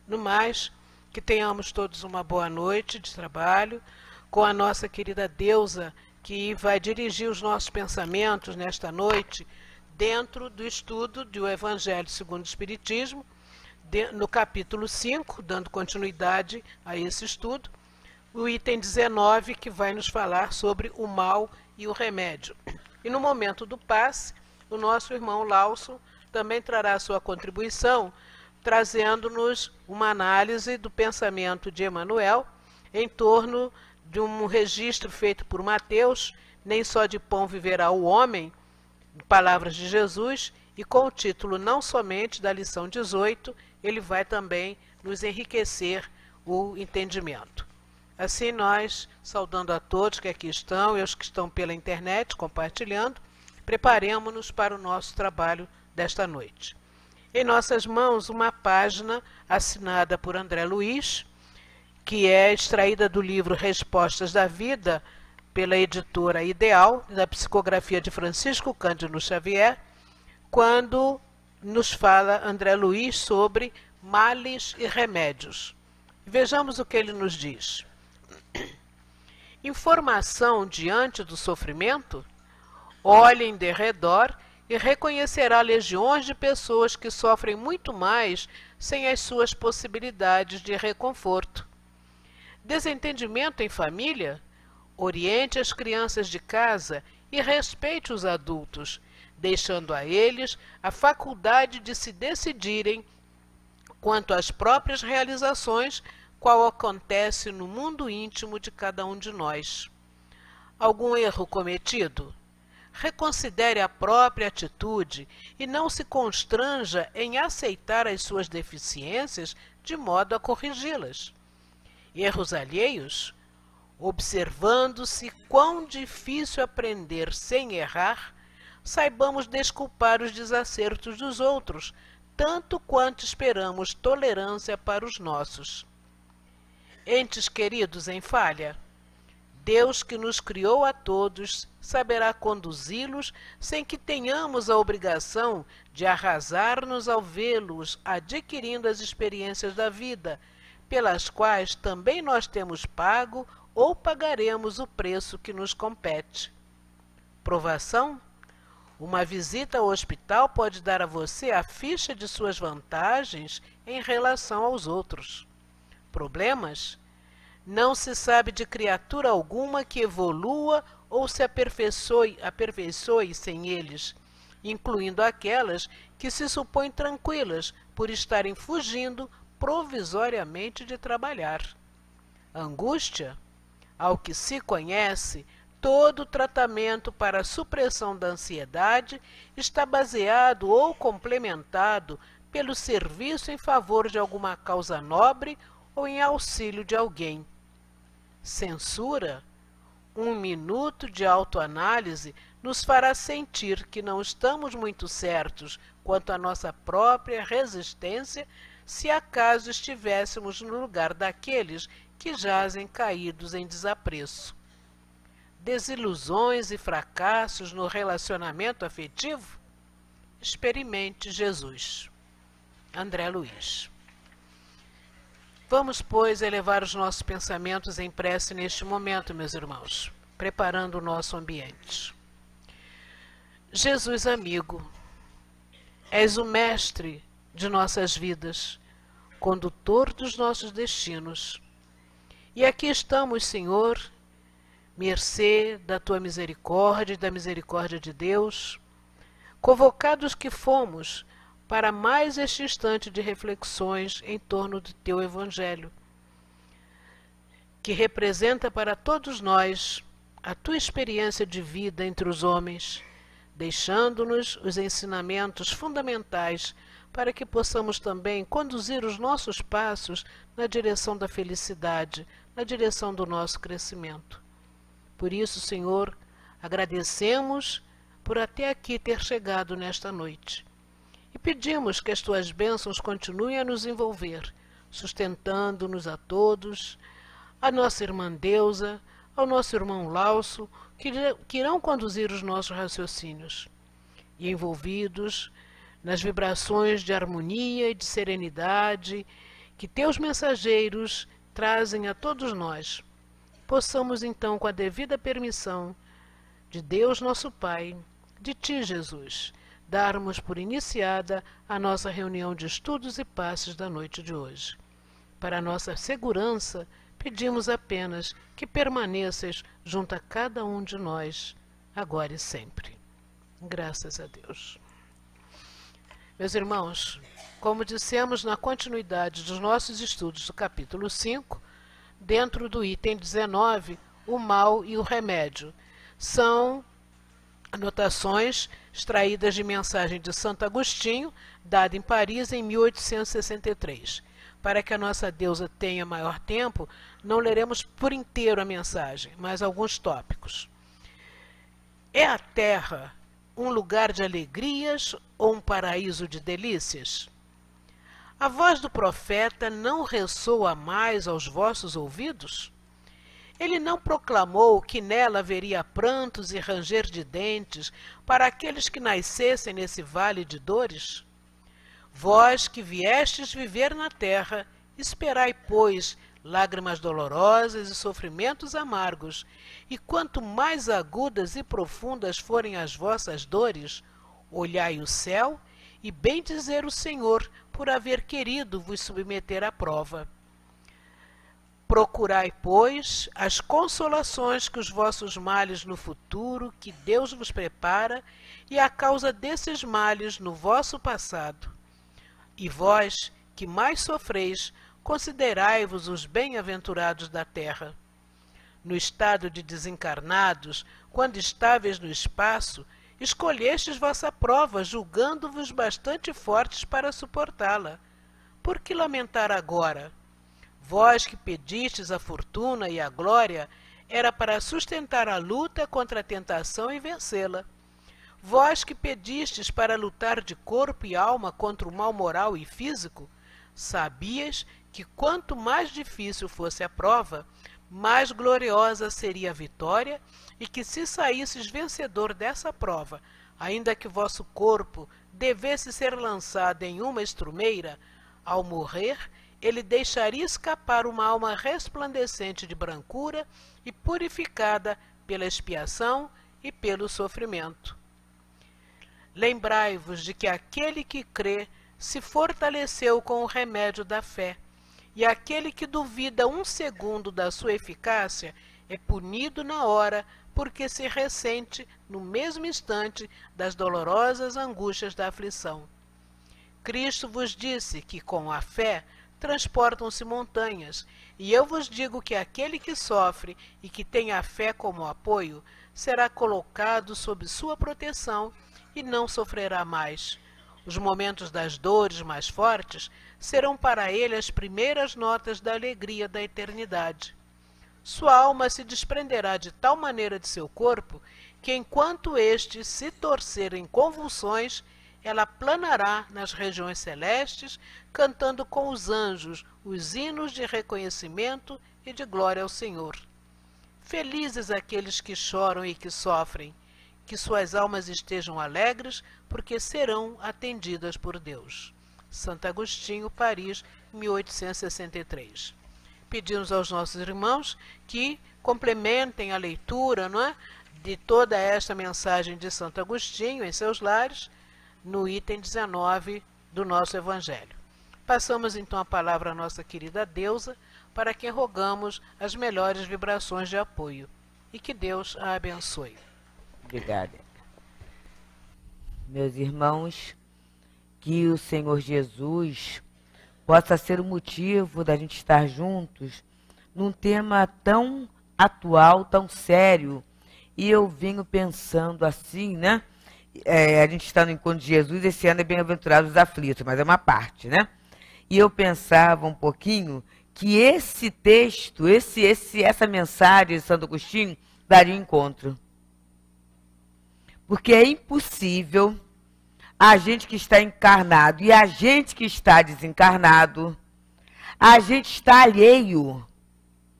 No mais, que tenhamos todos uma boa noite de trabalho com a nossa querida deusa, que vai dirigir os nossos pensamentos nesta noite dentro do estudo do Evangelho segundo o Espiritismo, no capítulo 5, dando continuidade a esse estudo, o item 19, que vai nos falar sobre o mal e o remédio. E no momento do passe, o nosso irmão Lawson também trará sua contribuição, trazendo-nos uma análise do pensamento de Emmanuel em torno de um registro feito por Mateus, nem só de pão viverá o homem, palavras de Jesus, e com o título não somente da lição 18, ele vai também nos enriquecer o entendimento. Assim nós, saudando a todos que aqui estão e os que estão pela internet compartilhando, preparemos-nos para o nosso trabalho desta noite. Em nossas mãos, uma página assinada por André Luiz, que é extraída do livro Respostas da Vida, pela editora Ideal, da psicografia de Francisco Cândido Xavier, quando nos fala André Luiz sobre males e remédios. Vejamos o que ele nos diz. Informação diante do sofrimento? Olhe em derredor e reconhecerá legiões de pessoas que sofrem muito mais sem as suas possibilidades de reconforto. Desentendimento em família? Oriente as crianças de casa e respeite os adultos, deixando a eles a faculdade de se decidirem quanto às próprias realizações, qual acontece no mundo íntimo de cada um de nós. Algum erro cometido? Reconsidere a própria atitude e não se constranja em aceitar as suas deficiências de modo a corrigi-las. Erros alheios? Observando-se quão difícil aprender sem errar, saibamos desculpar os desacertos dos outros, tanto quanto esperamos tolerância para os nossos. Entes queridos em falha, Deus que nos criou a todos saberá conduzi-los sem que tenhamos a obrigação de arrasar-nos ao vê-los adquirindo as experiências da vida, pelas quais também nós temos pago ou pagaremos o preço que nos compete. Provação? Uma visita ao hospital pode dar a você a ficha de suas vantagens em relação aos outros. Problemas? Não se sabe de criatura alguma que evolua ou se aperfeiçoe sem eles, incluindo aquelas que se supõem tranquilas por estarem fugindo provisoriamente de trabalhar. Angústia? Ao que se conhece, todo tratamento para a supressão da ansiedade está baseado ou complementado pelo serviço em favor de alguma causa nobre ou em auxílio de alguém. Censura? Um minuto de autoanálise nos fará sentir que não estamos muito certos quanto à nossa própria resistência se acaso estivéssemos no lugar daqueles que jazem caídos em desapreço. Desilusões e fracassos no relacionamento afetivo? Experimente Jesus. André Luiz. Vamos, pois, elevar os nossos pensamentos em prece neste momento, meus irmãos, preparando o nosso ambiente. Jesus amigo, és o mestre de nossas vidas, condutor dos nossos destinos. E aqui estamos, Senhor, mercê da tua misericórdia e da misericórdia de Deus, convocados que fomos para mais este instante de reflexões em torno do teu Evangelho, que representa para todos nós a tua experiência de vida entre os homens, deixando-nos os ensinamentos fundamentais para que possamos também conduzir os nossos passos na direção da felicidade, na direção do nosso crescimento. Por isso, Senhor, agradecemos por até aqui ter chegado nesta noite. E pedimos que as tuas bênçãos continuem a nos envolver, sustentando-nos a todos, a nossa irmã Deusa, ao nosso irmão Lauso, que irão conduzir os nossos raciocínios, e envolvidos nas vibrações de harmonia e de serenidade que teus mensageiros trazem a todos nós, possamos então, com a devida permissão de Deus nosso Pai, de Ti, Jesus, darmos por iniciada a nossa reunião de estudos e passes da noite de hoje. Para nossa segurança, pedimos apenas que permaneças junto a cada um de nós, agora e sempre. Graças a Deus. Meus irmãos, como dissemos na continuidade dos nossos estudos do capítulo 5, dentro do item 19, o mal e o remédio, são anotações extraídas de mensagem de Santo Agostinho, dada em Paris em 1863. Para que a nossa deusa tenha maior tempo, não leremos por inteiro a mensagem, mas alguns tópicos. É a terra um lugar de alegrias ou um paraíso de delícias? A voz do profeta não ressoa mais aos vossos ouvidos? Ele não proclamou que nela haveria prantos e ranger de dentes para aqueles que nascessem nesse vale de dores? Vós que viestes viver na terra, esperai, pois, lágrimas dolorosas e sofrimentos amargos, e quanto mais agudas e profundas forem as vossas dores, olhai o céu e bendizer o Senhor por haver querido vos submeter à prova. Procurai, pois, as consolações que os vossos males no futuro, que Deus vos prepara, e a causa desses males no vosso passado. E vós, que mais sofreis, considerai-vos os bem-aventurados da terra. No estado de desencarnados, quando estáveis no espaço, escolhestes vossa prova, julgando-vos bastante fortes para suportá-la. Por que lamentar agora? Vós que pedistes a fortuna e a glória, era para sustentar a luta contra a tentação e vencê-la. Vós que pedistes para lutar de corpo e alma contra o mal moral e físico, sabias que quanto mais difícil fosse a prova, mais gloriosa seria a vitória, e que se saísses vencedor dessa prova, ainda que vosso corpo devesse ser lançado em uma estrumeira, ao morrer, ele deixaria escapar uma alma resplandecente de brancura e purificada pela expiação e pelo sofrimento. Lembrai-vos de que aquele que crê se fortaleceu com o remédio da fé, e aquele que duvida um segundo da sua eficácia é punido na hora, porque se ressente no mesmo instante das dolorosas angústias da aflição. Cristo vos disse que com a fé transportam-se montanhas, e eu vos digo que aquele que sofre e que tem a fé como apoio será colocado sob sua proteção e não sofrerá mais. Os momentos das dores mais fortes serão para ele as primeiras notas da alegria da eternidade. Sua alma se desprenderá de tal maneira de seu corpo que, enquanto este se torcer em convulsões, ela planará nas regiões celestes, cantando com os anjos os hinos de reconhecimento e de glória ao Senhor. Felizes aqueles que choram e que sofrem, que suas almas estejam alegres, porque serão atendidas por Deus. Santo Agostinho, Paris, 1863. Pedimos aos nossos irmãos que complementem a leitura, não é, de toda esta mensagem de Santo Agostinho em seus lares, no item 19 do nosso Evangelho. Passamos então a palavra à nossa querida deusa, para quem rogamos as melhores vibrações de apoio. E que Deus a abençoe. Obrigada. Meus irmãos, que o Senhor Jesus possa ser o motivo da gente estar juntos num tema tão atual, tão sério. E eu venho pensando assim, né? A gente está no encontro de Jesus, esse ano é bem-aventurados os aflitos, mas é uma parte, né? E eu pensava um pouquinho que esse texto, essa mensagem de Santo Agostinho daria um encontro. Porque é impossível a gente que está encarnado e a gente que está desencarnado, a gente está alheio,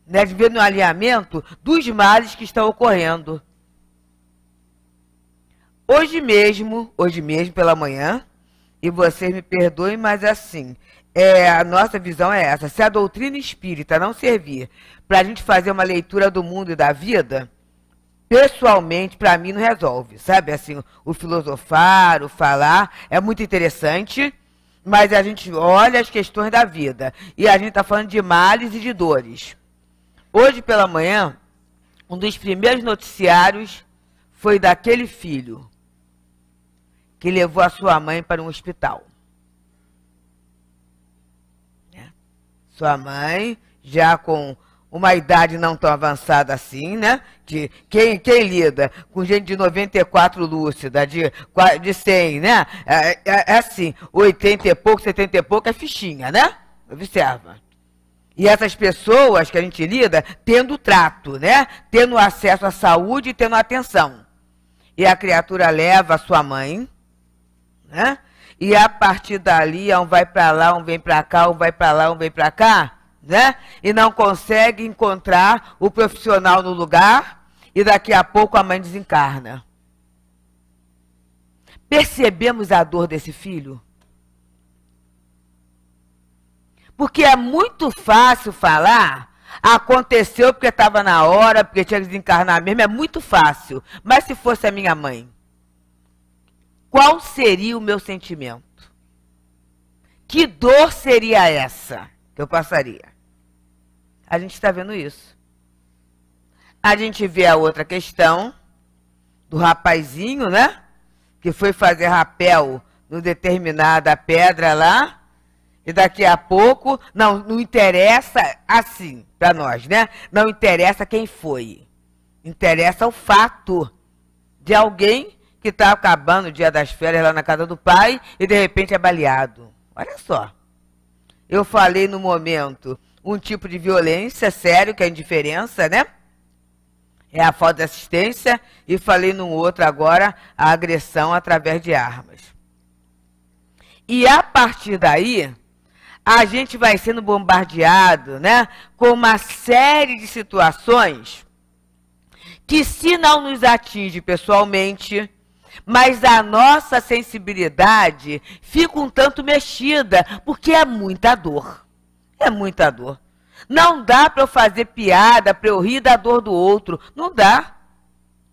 né, de ver no alinhamento dos males que estão ocorrendo. Hoje mesmo pela manhã, e vocês me perdoem, mas assim, a nossa visão é essa. Se a doutrina espírita não servir para a gente fazer uma leitura do mundo e da vida, pessoalmente, para mim, não resolve. Sabe, assim, o filosofar, o falar, é muito interessante, mas a gente olha as questões da vida. E a gente está falando de males e de dores. Hoje pela manhã, um dos primeiros noticiários foi daquele filho que levou a sua mãe para um hospital. Sua mãe, já com uma idade não tão avançada assim, né? Quem lida com gente de 94 lúcida, de 100, né? É assim, 80 e pouco, 70 e pouco é fichinha, né? Observa. E essas pessoas que a gente lida, tendo trato, né? Tendo acesso à saúde e tendo atenção. E a criatura leva a sua mãe, né? E a partir dali, um vai para lá, um vem para cá, um vai para lá, um vem para cá, né? E não consegue encontrar o profissional no lugar, e daqui a pouco a mãe desencarna. Percebemos a dor desse filho? Porque é muito fácil falar, aconteceu porque estava na hora, porque tinha que desencarnar mesmo, é muito fácil. Mas se fosse a minha mãe, qual seria o meu sentimento? Que dor seria essa que eu passaria? A gente está vendo isso. A gente vê a outra questão do rapazinho, né? Que foi fazer rapel no determinada pedra lá. E daqui a pouco, não interessa assim para nós, né? Não interessa quem foi. Interessa o fato de alguém que está acabando o dia das férias lá na casa do pai e de repente é baleado. Olha só. Eu falei no momento um tipo de violência sério, que é a indiferença, né? É a falta de assistência. E falei num outro agora, a agressão através de armas. E a partir daí, a gente vai sendo bombardeado, né? Com uma série de situações que, se não nos atinge pessoalmente, mas a nossa sensibilidade fica um tanto mexida, porque é muita dor. É muita dor. Não dá para eu fazer piada, para eu rir da dor do outro. Não dá.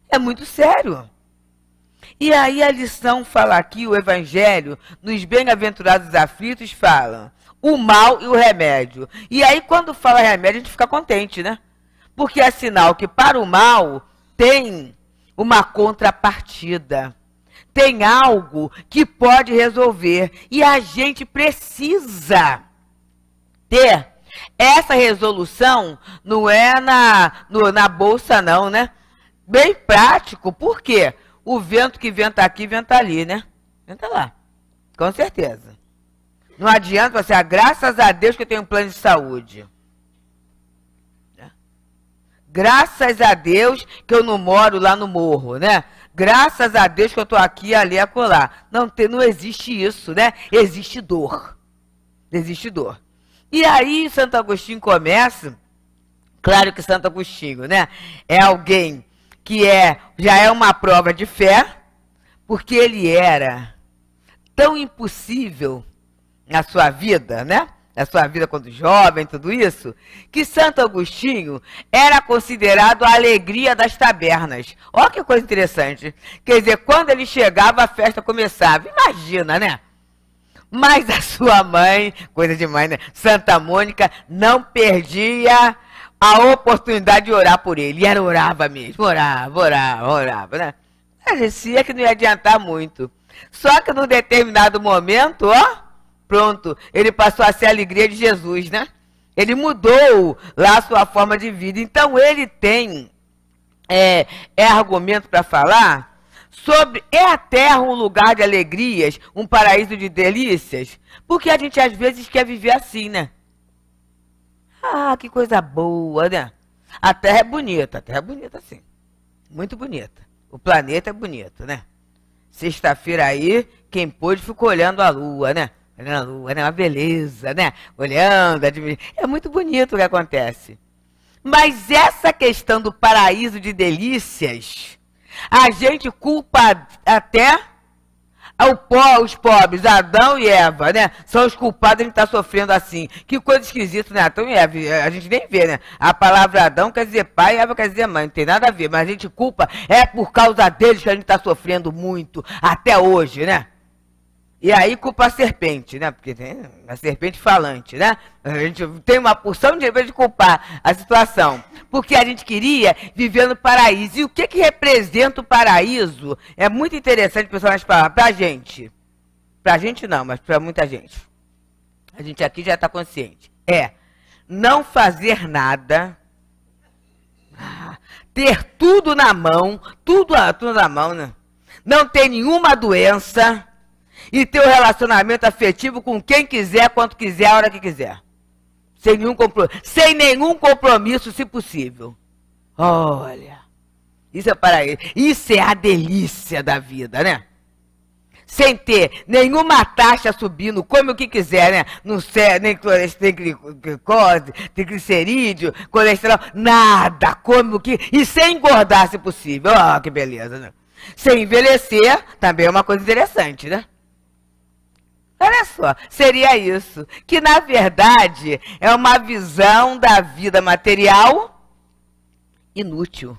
É muito sério. E aí a lição fala aqui, o Evangelho, nos bem-aventurados aflitos, fala o mal e o remédio. E aí quando fala remédio, a gente fica contente, né? Porque é sinal que para o mal tem uma contrapartida. Tem algo que pode resolver. E a gente precisa ter essa resolução, não é na bolsa não, né? Bem prático. Por quê? O vento que venta aqui, venta ali, né? Venta lá. Com certeza. Não adianta você, graças a Deus que eu tenho um plano de saúde. Graças a Deus que eu não moro lá no morro, né? Graças a Deus que eu estou aqui, ali, acolá. Não existe isso, né? Existe dor. Existe dor. E aí Santo Agostinho começa, claro que Santo Agostinho, né? É alguém que já é uma prova de fé, porque ele era tão impossível na sua vida, né? Na sua vida quando jovem, tudo isso, que Santo Agostinho era considerado a alegria das tabernas. Olha que coisa interessante. Quer dizer, quando ele chegava, a festa começava. Imagina, né? Mas a sua mãe, coisa de mãe, né? Santa Mônica, não perdia a oportunidade de orar por ele. E ela orava mesmo, orava, né? Parecia que não ia adiantar muito. Só que num determinado momento, ó, pronto, ele passou a ser a alegria de Jesus, né? Ele mudou lá a sua forma de vida. Então ele tem argumento para falar sobre, é a terra um lugar de alegrias, um paraíso de delícias? Porque a gente às vezes quer viver assim, né? Ah, que coisa boa, né? A terra é bonita sim. Muito bonita. O planeta é bonito, né? Sexta-feira aí, quem pôde ficou olhando a lua, né? Olhando a lua, né? Uma beleza, né? Olhando, é muito bonito o que acontece. Mas essa questão do paraíso de delícias, a gente culpa até Os pobres, Adão e Eva, né? São os culpados de a gente estar sofrendo assim. Que coisa esquisita, né? Adão e Eva, a gente nem vê, né? A palavra Adão quer dizer pai e Eva quer dizer mãe, não tem nada a ver. Mas a gente culpa, é por causa deles que a gente está sofrendo muito, até hoje, né? E aí culpa a serpente, né? Porque tem a serpente falante, né? A gente tem uma porção de vez de culpar a situação. Porque a gente queria viver no paraíso. E o que representa o paraíso? É muito interessante, pessoal, nas palavras. Pra gente. Pra gente não, mas pra muita gente. A gente aqui já está consciente. É não fazer nada. Ter tudo na mão. Tudo na mão, né? Não ter nenhuma doença. E ter um relacionamento afetivo com quem quiser, quanto quiser, a hora que quiser. Sem nenhum compromisso, se possível. Olha, isso é paraíso. Isso é a delícia da vida, né? Sem ter nenhuma taxa subindo, come o que quiser, né? Não sei, nem triglicerídeo, colesterol, nada, come o que... E sem engordar, se possível. Ó, que beleza, né? Sem envelhecer, também é uma coisa interessante, né? Olha só, seria isso, que na verdade é uma visão da vida material inútil.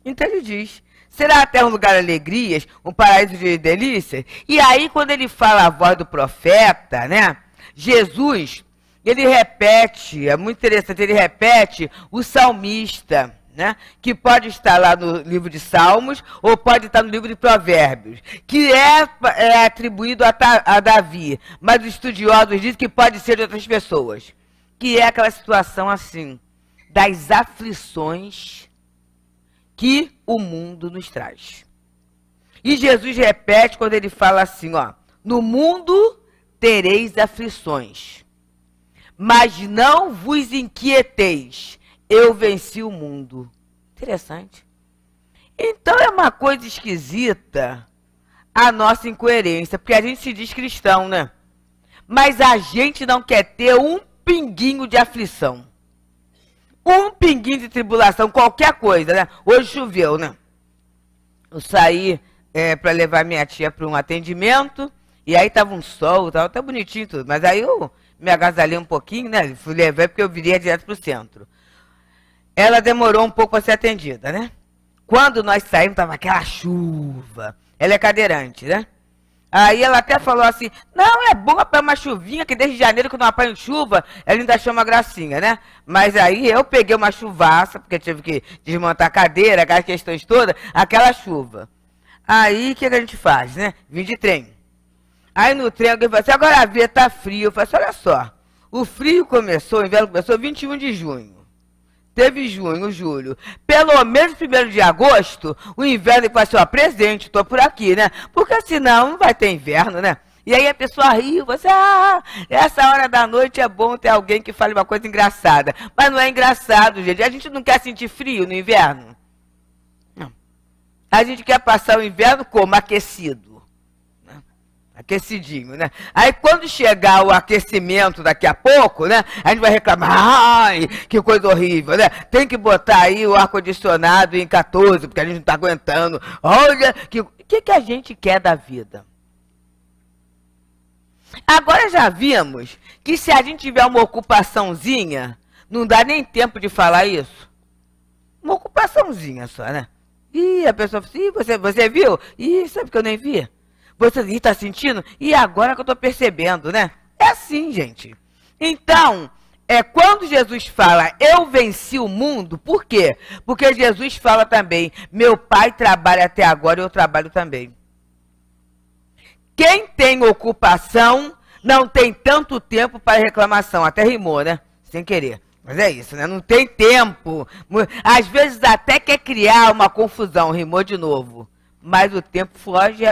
Então ele diz, será até um lugar de alegrias, um paraíso de delícias? E aí quando ele fala a voz do profeta, né, Jesus, ele repete, é muito interessante, ele repete o salmista, né? Que pode estar lá no livro de Salmos ou pode estar no livro de Provérbios, que é atribuído a Davi, mas os estudiosos dizem que pode ser de outras pessoas, que é aquela situação assim, das aflições que o mundo nos traz. E Jesus repete quando ele fala assim, ó, no mundo tereis aflições, mas não vos inquieteis, eu venci o mundo. Interessante. Então é uma coisa esquisita a nossa incoerência, porque a gente se diz cristão, né? Mas a gente não quer ter um pinguinho de aflição. Um pinguinho de tribulação, qualquer coisa, né? Hoje choveu, né? Eu saí para levar minha tia para um atendimento, e aí tava um sol, tava até bonitinho tudo, mas aí eu me agasalhei um pouquinho, né? Fui levar porque eu viria direto pro centro. Ela demorou um pouco para ser atendida, né? Quando nós saímos, tava aquela chuva. Ela é cadeirante, né? Aí ela até falou assim, não, é bom apanhar uma chuvinha, que desde janeiro que eu não apanho chuva, ela ainda chama gracinha, né? Mas aí eu peguei uma chuvaça, porque tive que desmontar a cadeira, aquelas questões todas, aquela chuva. Aí, o que a gente faz, né? Vim de trem. Aí no trem alguém falou assim, agora a via tá frio. Eu falei assim, olha só, o frio começou, o inverno começou 21 de junho. Teve junho, julho. Pelo menos 1º de agosto, o inverno vai ser, ó, presente, estou por aqui, né? Porque senão não vai ter inverno, né? E aí a pessoa riu, você, essa hora da noite é bom ter alguém que fale uma coisa engraçada. Mas não é engraçado, gente. A gente não quer sentir frio no inverno. Não. A gente quer passar o inverno como? Aquecido. Aquecidinho, né? Aí quando chegar o aquecimento daqui a pouco, né? A gente vai reclamar, ai, que coisa horrível, né? Tem que botar aí o ar-condicionado em 14, porque a gente não tá aguentando. Olha, o que a gente quer da vida? Agora já vimos que se a gente tiver uma ocupaçãozinha, não dá nem tempo de falar isso. Uma ocupaçãozinha só, né? Ih, a pessoa fala assim, você viu? Ih, sabe que eu nem vi? Você está sentindo? E agora que eu estou percebendo, né? É assim, gente. Então, quando Jesus fala, eu venci o mundo, por quê? Porque Jesus fala também, meu pai trabalha até agora e eu trabalho também. Quem tem ocupação não tem tanto tempo para reclamação. Até rimou, né? Sem querer. Mas é isso, né? Não tem tempo. Às vezes até quer criar uma confusão, rimou de novo. Mas o tempo foge,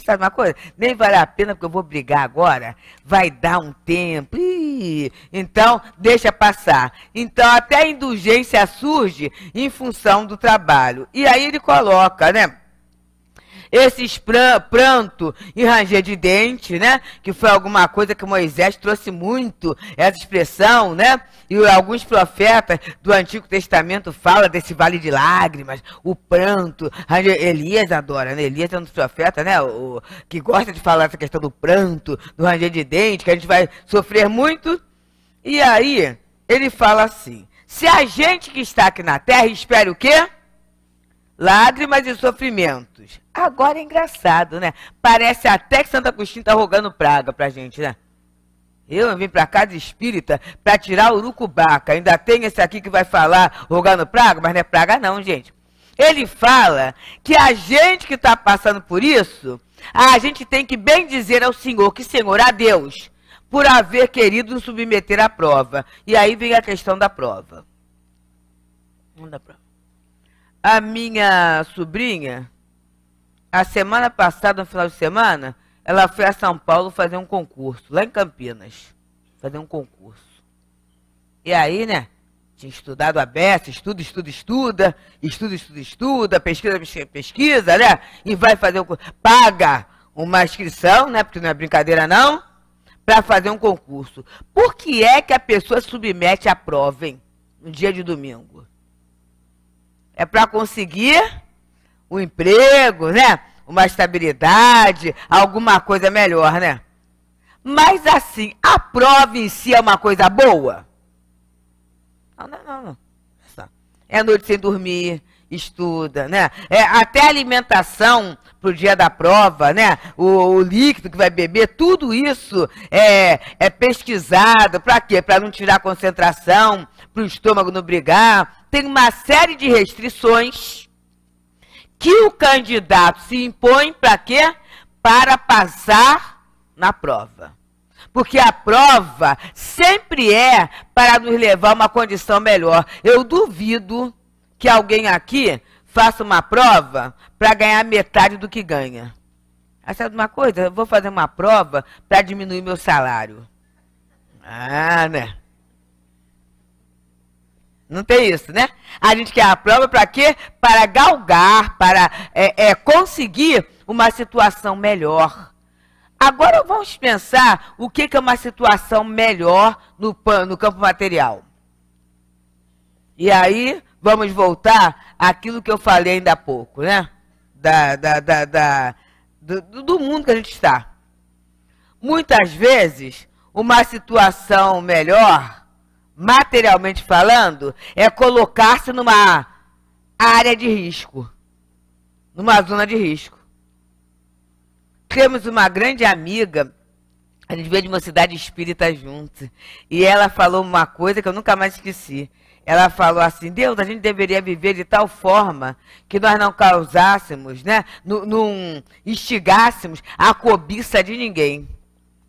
sabe uma coisa? Nem vale a pena porque eu vou brigar agora, vai dar um tempo, então deixa passar. Então até a indulgência surge em função do trabalho. E aí ele coloca, né? esses pranto e ranger de dente, né? Que foi alguma coisa que Moisés trouxe muito, essa expressão, né? E alguns profetas do Antigo Testamento falam desse vale de lágrimas, o pranto. Elias adora, né? Elias é um dos profetas, né? Que gosta de falar essa questão do pranto, do ranger de dente, que a gente vai sofrer muito. E aí, ele fala assim, se a gente que está aqui na terra espera o quê? Lágrimas e sofrimentos. Agora é engraçado, né? Parece até que Santo Agostinho está rogando praga pra gente, né? Eu vim pra casa espírita pra tirar o urucubaca. Ainda tem esse aqui que vai falar rogando praga, mas não é praga não, gente. Ele fala que a gente que está passando por isso, a gente tem que bem dizer ao Senhor, que Senhor, a Deus, por haver querido nos submeter à prova. E aí vem a questão da prova. Vamos da prova. A minha sobrinha, a semana passada, no final de semana, ela foi a São Paulo fazer um concurso, lá em Campinas, fazer um concurso. E aí, né, tinha estudado a beça, estuda, pesquisa, né, e vai fazer o concurso. Paga uma inscrição, né, porque não é brincadeira não, para fazer um concurso. Por que é que a pessoa se submete à prova, hein, no dia de domingo? É para conseguir um emprego, né? Uma estabilidade, alguma coisa melhor, né? Mas assim, a prova em si é uma coisa boa? Não. É noite sem dormir, estuda, né? Até a alimentação pro dia da prova, né? O líquido que vai beber, tudo isso é pesquisado. Para quê? Para não tirar a concentração, para o estômago não brigar. Tem uma série de restrições que o candidato se impõe para quê? Para passar na prova. Porque a prova sempre é para nos levar a uma condição melhor. Eu duvido que alguém aqui faça uma prova para ganhar metade do que ganha. Sabe uma coisa? Eu vou fazer uma prova para diminuir meu salário. Né? Não tem isso, né? A gente quer a prova para quê? Para galgar, para conseguir uma situação melhor. Agora vamos pensar o que é uma situação melhor no campo material. E aí vamos voltar àquilo que eu falei ainda há pouco, né? Do mundo que a gente está. Muitas vezes, uma situação melhor, materialmente falando, é colocar-se numa área de risco, numa zona de risco. Temos uma grande amiga, a gente veio de uma cidade espírita junto, e ela falou uma coisa que eu nunca mais esqueci. Ela falou assim, Deus, a gente deveria viver de tal forma que nós não causássemos, né, não instigássemos a cobiça de ninguém.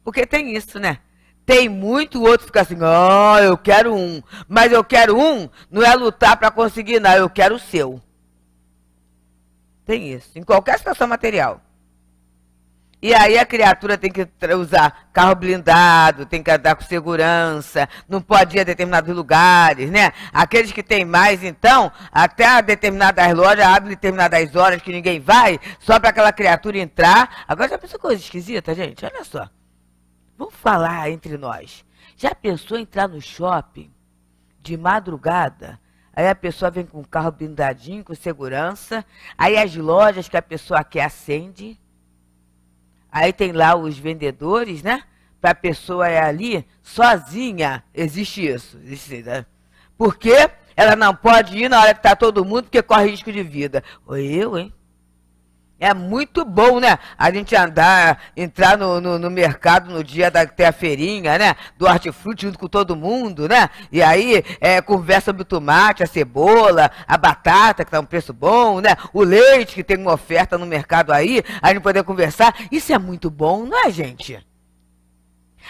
Porque tem isso, né? Tem muito, o outro fica assim, eu quero um. Mas eu quero um, não é lutar para conseguir, não, eu quero o seu. Tem isso, em qualquer situação material. E aí a criatura tem que usar carro blindado, tem que andar com segurança, não pode ir a determinados lugares, né? Aqueles que têm mais, então, até a determinadas lojas abrem determinadas horas que ninguém vai, só para aquela criatura entrar. Agora já pensou coisa esquisita, gente? Olha só. Vamos falar entre nós. Já pensou em entrar no shopping de madrugada? Aí a pessoa vem com o carro blindadinho, com segurança. Aí as lojas que a pessoa quer acende. Aí tem lá os vendedores, né? Para a pessoa ir ali sozinha. Existe isso. Existe, né? Porque ela não pode ir na hora que está todo mundo, porque corre risco de vida. Eu, hein? É muito bom, né? A gente entrar no mercado no dia da ter a feirinha, né? Do hortifruti junto com todo mundo, né? E aí, conversa sobre o tomate, a cebola, a batata, que tá um preço bom, né? O leite, que tem uma oferta no mercado aí, a gente poder conversar. Isso é muito bom, não é, gente?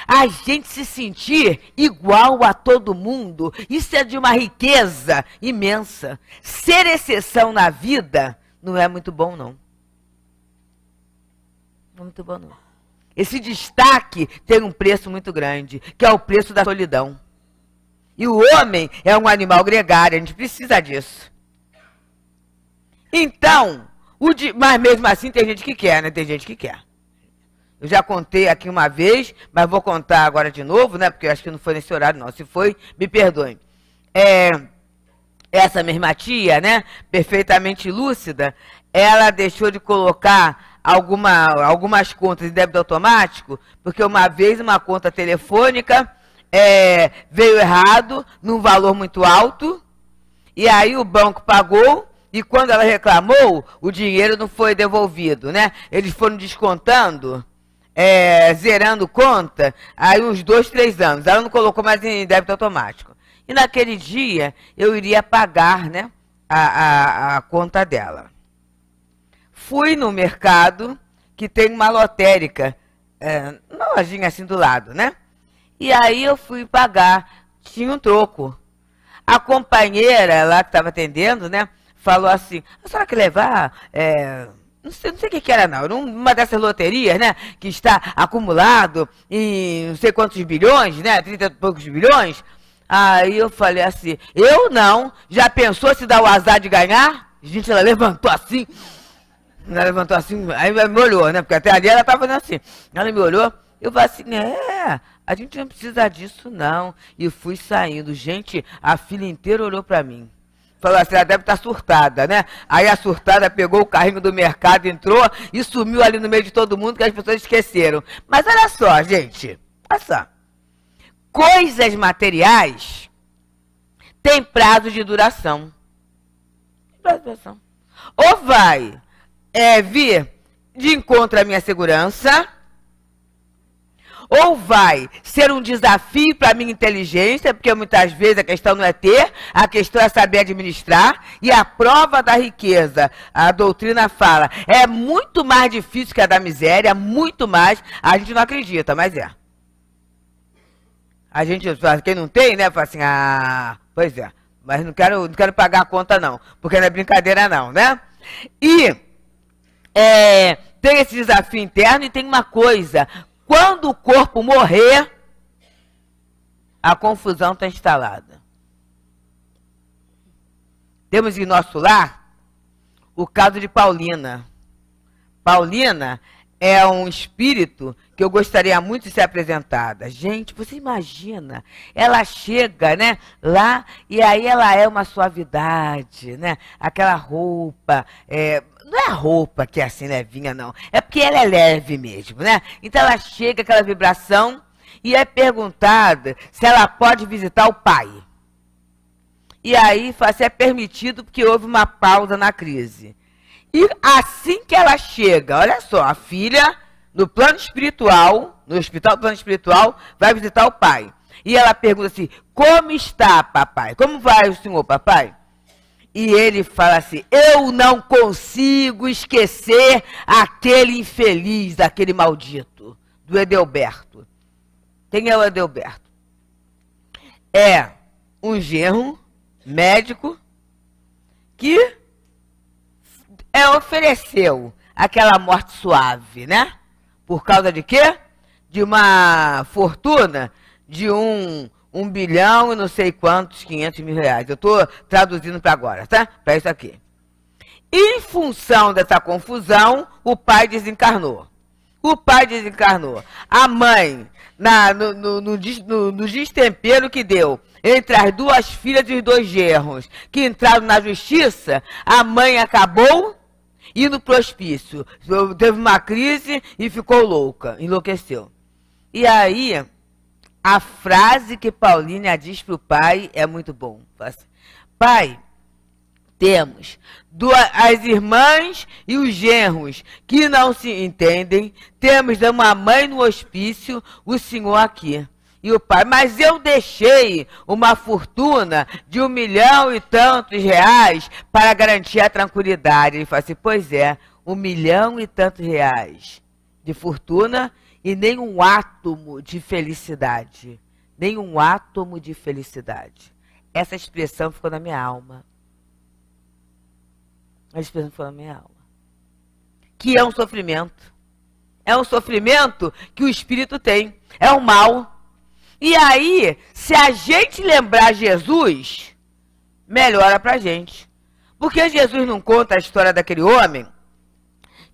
A gente se sentir igual a todo mundo, isso é de uma riqueza imensa. Ser exceção na vida não é muito bom, não. Muito bom, não. Esse destaque tem um preço muito grande, que é o preço da solidão. E o homem é um animal gregário, a gente precisa disso. Então, Mas mesmo assim tem gente que quer, né? Tem gente que quer. Eu já contei aqui uma vez, mas vou contar agora de novo, né? Porque eu acho que não foi nesse horário, não. Se foi, me perdoem. Essa mesma tia, né? Perfeitamente lúcida, ela deixou de colocar algumas contas em débito automático, porque uma vez uma conta telefônica veio errado, num valor muito alto, e aí o banco pagou, e quando ela reclamou, o dinheiro não foi devolvido, né? Eles foram descontando, zerando conta, aí uns 2, 3 anos. Ela não colocou mais em débito automático. E naquele dia, eu iria pagar, né, a conta dela. Fui no mercado, que tem uma lotérica, uma lojinha assim do lado, né? E aí eu fui pagar, tinha um troco. A companheira lá que estava atendendo, né, falou assim, a senhora quer levar, não sei o que era não, uma dessas loterias, né, que está acumulado em não sei quantos bilhões, né, 30 e poucos bilhões. Aí eu falei assim, eu não, já pensou se dá o azar de ganhar? Gente, ela levantou assim, aí me olhou, né, porque até ali ela estava fazendo assim, ela me olhou, eu falei assim, a gente não precisa disso não, e fui saindo. Gente, a fila inteira olhou para mim. Falou assim, ela deve estar surtada, né? Aí a surtada pegou o carrinho do mercado, entrou e sumiu ali no meio de todo mundo, que as pessoas esqueceram. Mas olha só, gente, olha só. Coisas materiais têm prazo de duração. Ou vai vir de encontro à minha segurança, ou vai ser um desafio para a minha inteligência, porque muitas vezes a questão não é ter, a questão é saber administrar, e a prova da riqueza, a doutrina fala, é muito mais difícil que a da miséria, muito mais, a gente não acredita, mas é. A gente, quem não tem, né, fala assim, pois é, mas não quero pagar a conta não, porque não é brincadeira não, né? E tem esse desafio interno e tem uma coisa, quando o corpo morrer, a confusão está instalada. Temos em nosso lar o caso de Paulina. Paulina é um espírito que eu gostaria muito de ser apresentada. Gente, você imagina, ela chega, né, lá e aí ela é uma suavidade, né, aquela roupa, não é a roupa que é assim levinha, não. É porque ela é leve mesmo, né? Então ela chega, aquela vibração, e é perguntada se ela pode visitar o pai. E aí fala se é permitido porque houve uma pausa na crise. E assim que ela chega, olha só, a filha, no plano espiritual, no hospital do plano espiritual, vai visitar o pai. E ela pergunta assim, como está, papai? Como vai o senhor, papai? E ele fala assim, eu não consigo esquecer aquele infeliz, aquele maldito, do Edelberto. Quem é o Edelberto? É um genro médico que ofereceu aquela morte suave, né? Por causa de quê? De uma fortuna de 1 bilhão e não sei quantos, 500 mil reais. Eu estou traduzindo para agora, tá? Para isso aqui. Em função dessa confusão, o pai desencarnou. A mãe, no destempero que deu entre as duas filhas e os 2 genros que entraram na justiça, a mãe acabou indo para o hospício. Teve uma crise e ficou louca, enlouqueceu. E aí, a frase que Paulina diz para o pai é muito bom. Pai, temos as irmãs e os genros que não se entendem, temos uma mãe no hospício, o senhor aqui. E o pai, mas eu deixei uma fortuna de 1 milhão e tantos reais para garantir a tranquilidade. Ele fala assim, pois é, 1 milhão e tantos reais de fortuna e nem um átomo de felicidade. Nem um átomo de felicidade. Essa expressão ficou na minha alma. A expressão ficou na minha alma. Que é um sofrimento. É um sofrimento que o espírito tem. É um mal. E aí, se a gente lembrar Jesus, melhora pra gente. Porque Jesus não conta a história daquele homem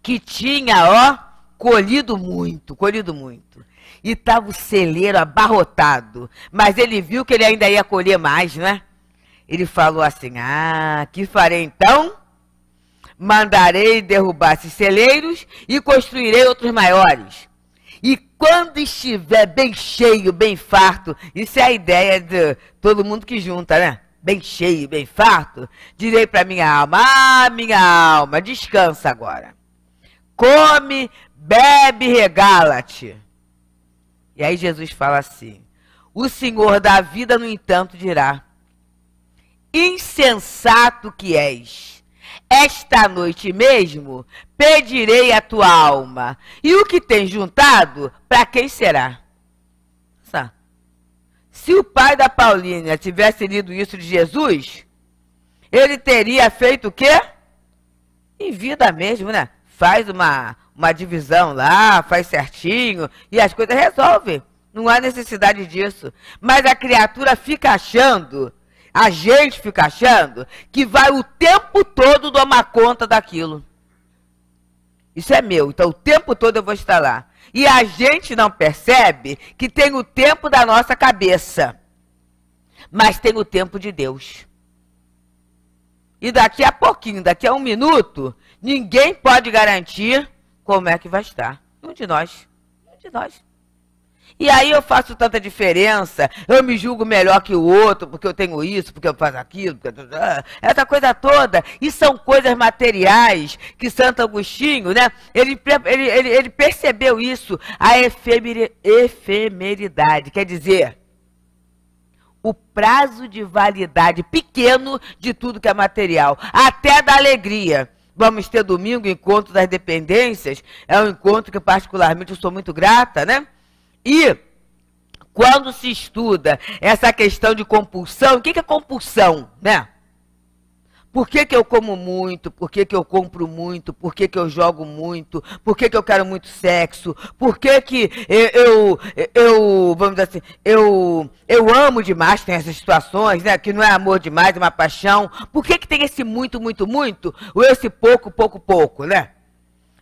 que tinha, ó, colhido muito, colhido muito. E estava o celeiro abarrotado, mas ele viu que ele ainda ia colher mais, né? Ele falou assim, que farei então? Mandarei derrubar esses celeiros e construirei outros maiores. E quando estiver bem cheio, bem farto, isso é a ideia de todo mundo que junta, né? Bem cheio, bem farto, direi para minha alma, descansa agora. Come, bebe, regala-te. E aí Jesus fala assim, o Senhor da vida, no entanto, dirá, insensato que és, esta noite mesmo pedirei a tua alma, e o que tens juntado, para quem será? Se o pai da Paulínia tivesse lido isso de Jesus, ele teria feito o quê? Em vida mesmo, né? Faz uma divisão lá, faz certinho, e as coisas resolvem. Não há necessidade disso. Mas a criatura fica achando, a gente fica achando, que vai o tempo todo tomar conta daquilo. Isso é meu, então o tempo todo eu vou estar lá. E a gente não percebe que tem o tempo da nossa cabeça, mas tem o tempo de Deus. E daqui a pouquinho, daqui a 1 minuto, ninguém pode garantir como é que vai estar. Um de nós. Um de nós. E aí eu faço tanta diferença, eu me julgo melhor que o outro, porque eu tenho isso, porque eu faço aquilo, porque essa coisa toda. E são coisas materiais que Santo Agostinho, né? Ele percebeu isso, a efemeridade, quer dizer, o prazo de validade pequeno de tudo que é material, até da alegria. Vamos ter domingo, encontro das dependências, é um encontro que particularmente eu sou muito grata, né? E quando se estuda essa questão de compulsão, o que é compulsão, né? Por que eu como muito? Por que eu compro muito? Por que eu jogo muito? Por que eu quero muito sexo? Por que vamos dizer assim, eu amo demais, tem essas situações, né? Que não é amor demais, é uma paixão. Por que tem esse muito, muito, muito? Ou esse pouco, pouco, pouco, né?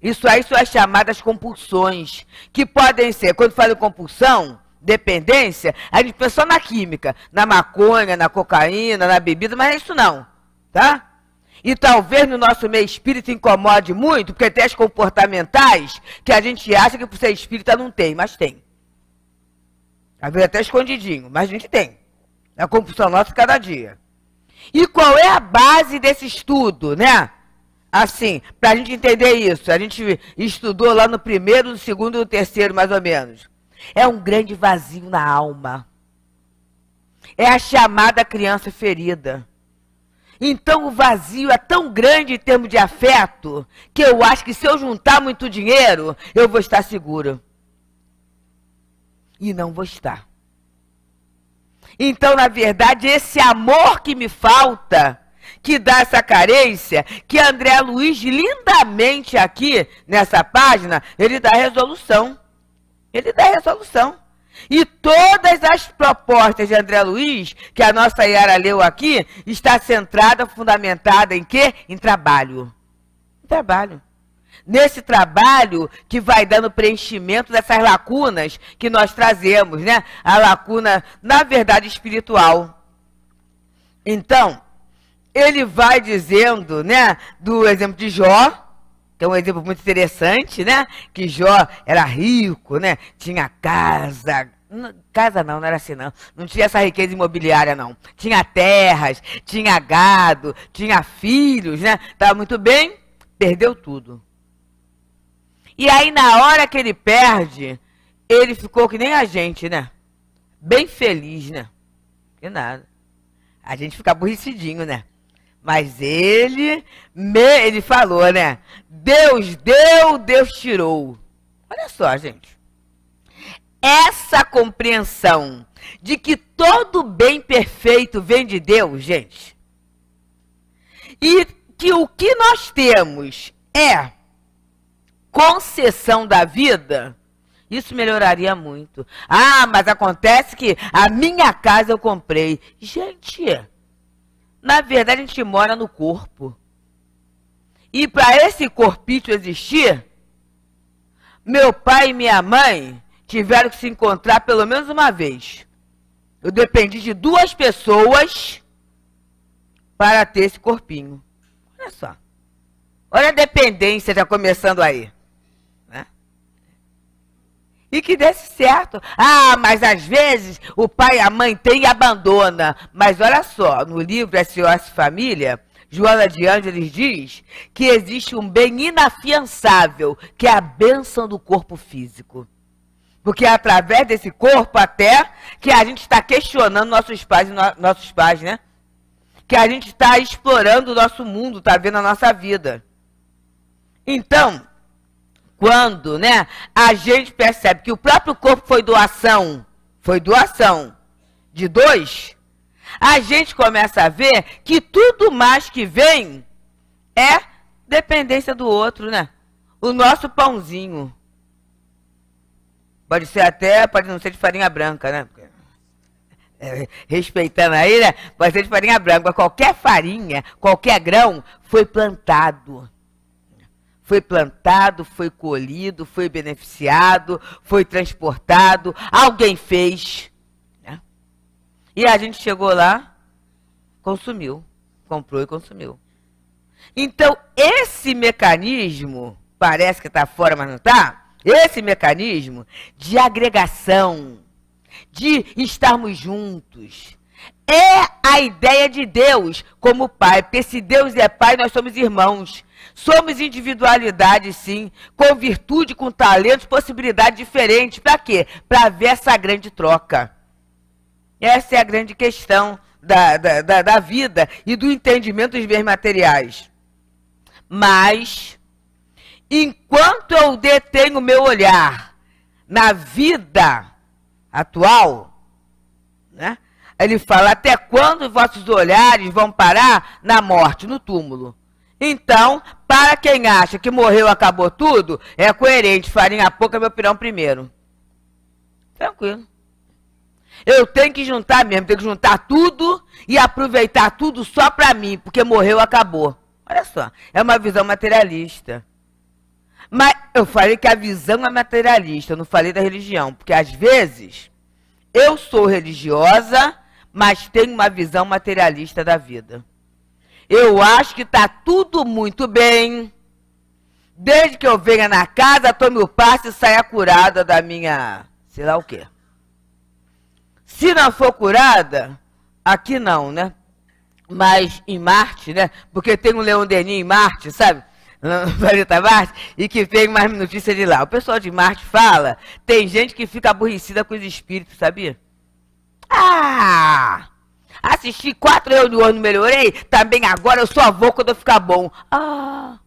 Isso aí são as chamadas compulsões, que podem ser, quando fala em compulsão, dependência, a gente pensa só na química, na maconha, na cocaína, na bebida, mas é isso não, tá? E talvez no nosso meio espírita incomode muito, porque tem as comportamentais que a gente acha que por ser espírita não tem, mas tem. Às vezes até escondidinho, mas a gente tem. É a compulsão nossa cada dia. E qual é a base desse estudo, né? Assim, para a gente entender isso, a gente estudou lá no primeiro, no segundo e no terceiro, mais ou menos. É um grande vazio na alma. É a chamada criança ferida. Então o vazio é tão grande em termos de afeto, que eu acho que se eu juntar muito dinheiro, eu vou estar seguro. E não vou estar. Então, na verdade, esse amor que me falta, que dá essa carência, que André Luiz lindamente aqui, nessa página, ele dá resolução. Ele dá resolução. E todas as propostas de André Luiz, que a nossa Yara leu aqui, está centrada, fundamentada em quê? Em trabalho. Em trabalho. Nesse trabalho que vai dando preenchimento dessas lacunas que nós trazemos, né? A lacuna, na verdade, espiritual. Então, ele vai dizendo, né, do exemplo de Jó, que é um exemplo muito interessante, né, que Jó era rico, né, tinha casa não era assim não tinha essa riqueza imobiliária não, tinha terras, tinha gado, tinha filhos, né, estava muito bem, perdeu tudo. E aí na hora que ele perde, ele ficou que nem a gente, né, bem feliz, né, que nada, a gente fica aborrecidinho, né. Mas ele falou, né? Deus deu, Deus tirou. Olha só, gente. Essa compreensão de que todo bem perfeito vem de Deus, gente. E que o que nós temos é concessão da vida, isso melhoraria muito. Ah, mas acontece que a minha casa eu comprei. Gente, na verdade, a gente mora no corpo. E para esse corpício existir, meu pai e minha mãe tiveram que se encontrar pelo menos uma vez. Eu dependi de 2 pessoas para ter esse corpinho. Olha só. Olha a dependência já começando aí. Né? E que desse certo. Ah, mas às vezes o pai e a mãe têm e abandona. Mas olha só, no livro SOS Família, Joana de Ângeles diz que existe um bem inafiançável, que é a bênção do corpo físico. Porque é através desse corpo até que a gente está questionando nossos pais, né? Que a gente está explorando o nosso mundo, está vendo a nossa vida. Então, quando, né, a gente percebe que o próprio corpo foi doação de 2, a gente começa a ver que tudo mais que vem é dependência do outro, né? O nosso pãozinho. Pode ser até, pode não ser de farinha branca, né? Respeitando aí, né? Pode ser de farinha branca. Qualquer farinha, qualquer grão foi plantado. Foi plantado, foi colhido, foi beneficiado, foi transportado. Alguém fez. Né? E a gente chegou lá, consumiu. Comprou e consumiu. Então, esse mecanismo, parece que está fora, mas não está. Esse mecanismo de agregação, de estarmos juntos, é a ideia de Deus como Pai. Porque se Deus é Pai, nós somos irmãos. Somos individualidade, sim, com virtude, com talentos, possibilidades diferentes. Para quê? Para ver essa grande troca. Essa é a grande questão da vida e do entendimento dos bens materiais. Mas, enquanto eu detenho meu olhar na vida atual, né? Ele fala, até quando vossos olhares vão parar na morte, no túmulo? Então, para quem acha que morreu, acabou tudo, é coerente, farinha pouca, meu pirão primeiro. Tranquilo. Eu tenho que juntar mesmo, tenho que juntar tudo e aproveitar tudo só para mim, porque morreu, acabou. Olha só, é uma visão materialista. Mas eu falei que a visão é materialista, eu não falei da religião, porque às vezes eu sou religiosa, mas tenho uma visão materialista da vida. Eu acho que está tudo muito bem, desde que eu venha na casa, tome o passe e saia curada da minha, sei lá o quê. Se não for curada, aqui não, né? Mas em Marte, né? Porque tem um Leão Denis em Marte, sabe? No planeta Marte, e que vem mais notícias de lá. O pessoal de Marte fala, tem gente que fica aborrecida com os espíritos, sabia? Ah! Assisti 4 reuniões, não melhorei? Também agora eu só vou quando eu ficar bom. Ah!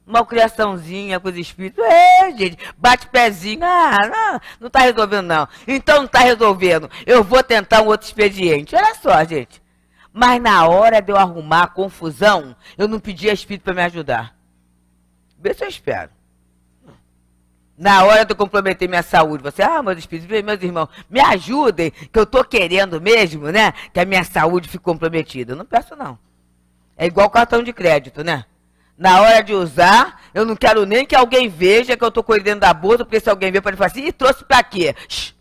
Uma criaçãozinha com os espíritos. Gente, bate pezinho. Ah, não tá resolvendo, não. Então não tá resolvendo. Eu vou tentar um outro expediente. Olha só, gente. Mas na hora de eu arrumar a confusão, eu não pedi a espírito para me ajudar. Vê se eu espero. Na hora de eu comprometer minha saúde, você, meus espíritos, meus irmãos, me ajudem, que eu tô querendo mesmo, né? Que a minha saúde fique comprometida. Eu não peço, não. É igual cartão de crédito, né? Na hora de usar, eu não quero nem que alguém veja que eu tô com ele dentro da bolsa, porque se alguém ver, pode falar assim, e trouxe pra quê? Shhh,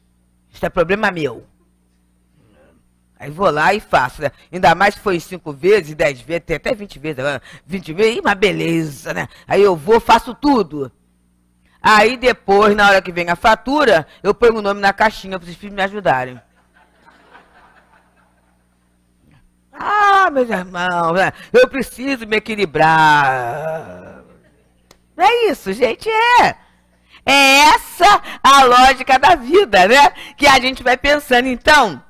isso é problema meu. Aí vou lá e faço, né? Ainda mais se foi 5 vezes, 10 vezes, tem até 20 vezes agora. 20 vezes, uma beleza, né? Aí eu vou, faço tudo. Aí depois, na hora que vem a fatura, eu ponho o nome na caixinha para os filhos me ajudarem. Meus irmãos, né? Eu preciso me equilibrar. É isso, gente, é. É essa a lógica da vida, né? Que a gente vai pensando, então...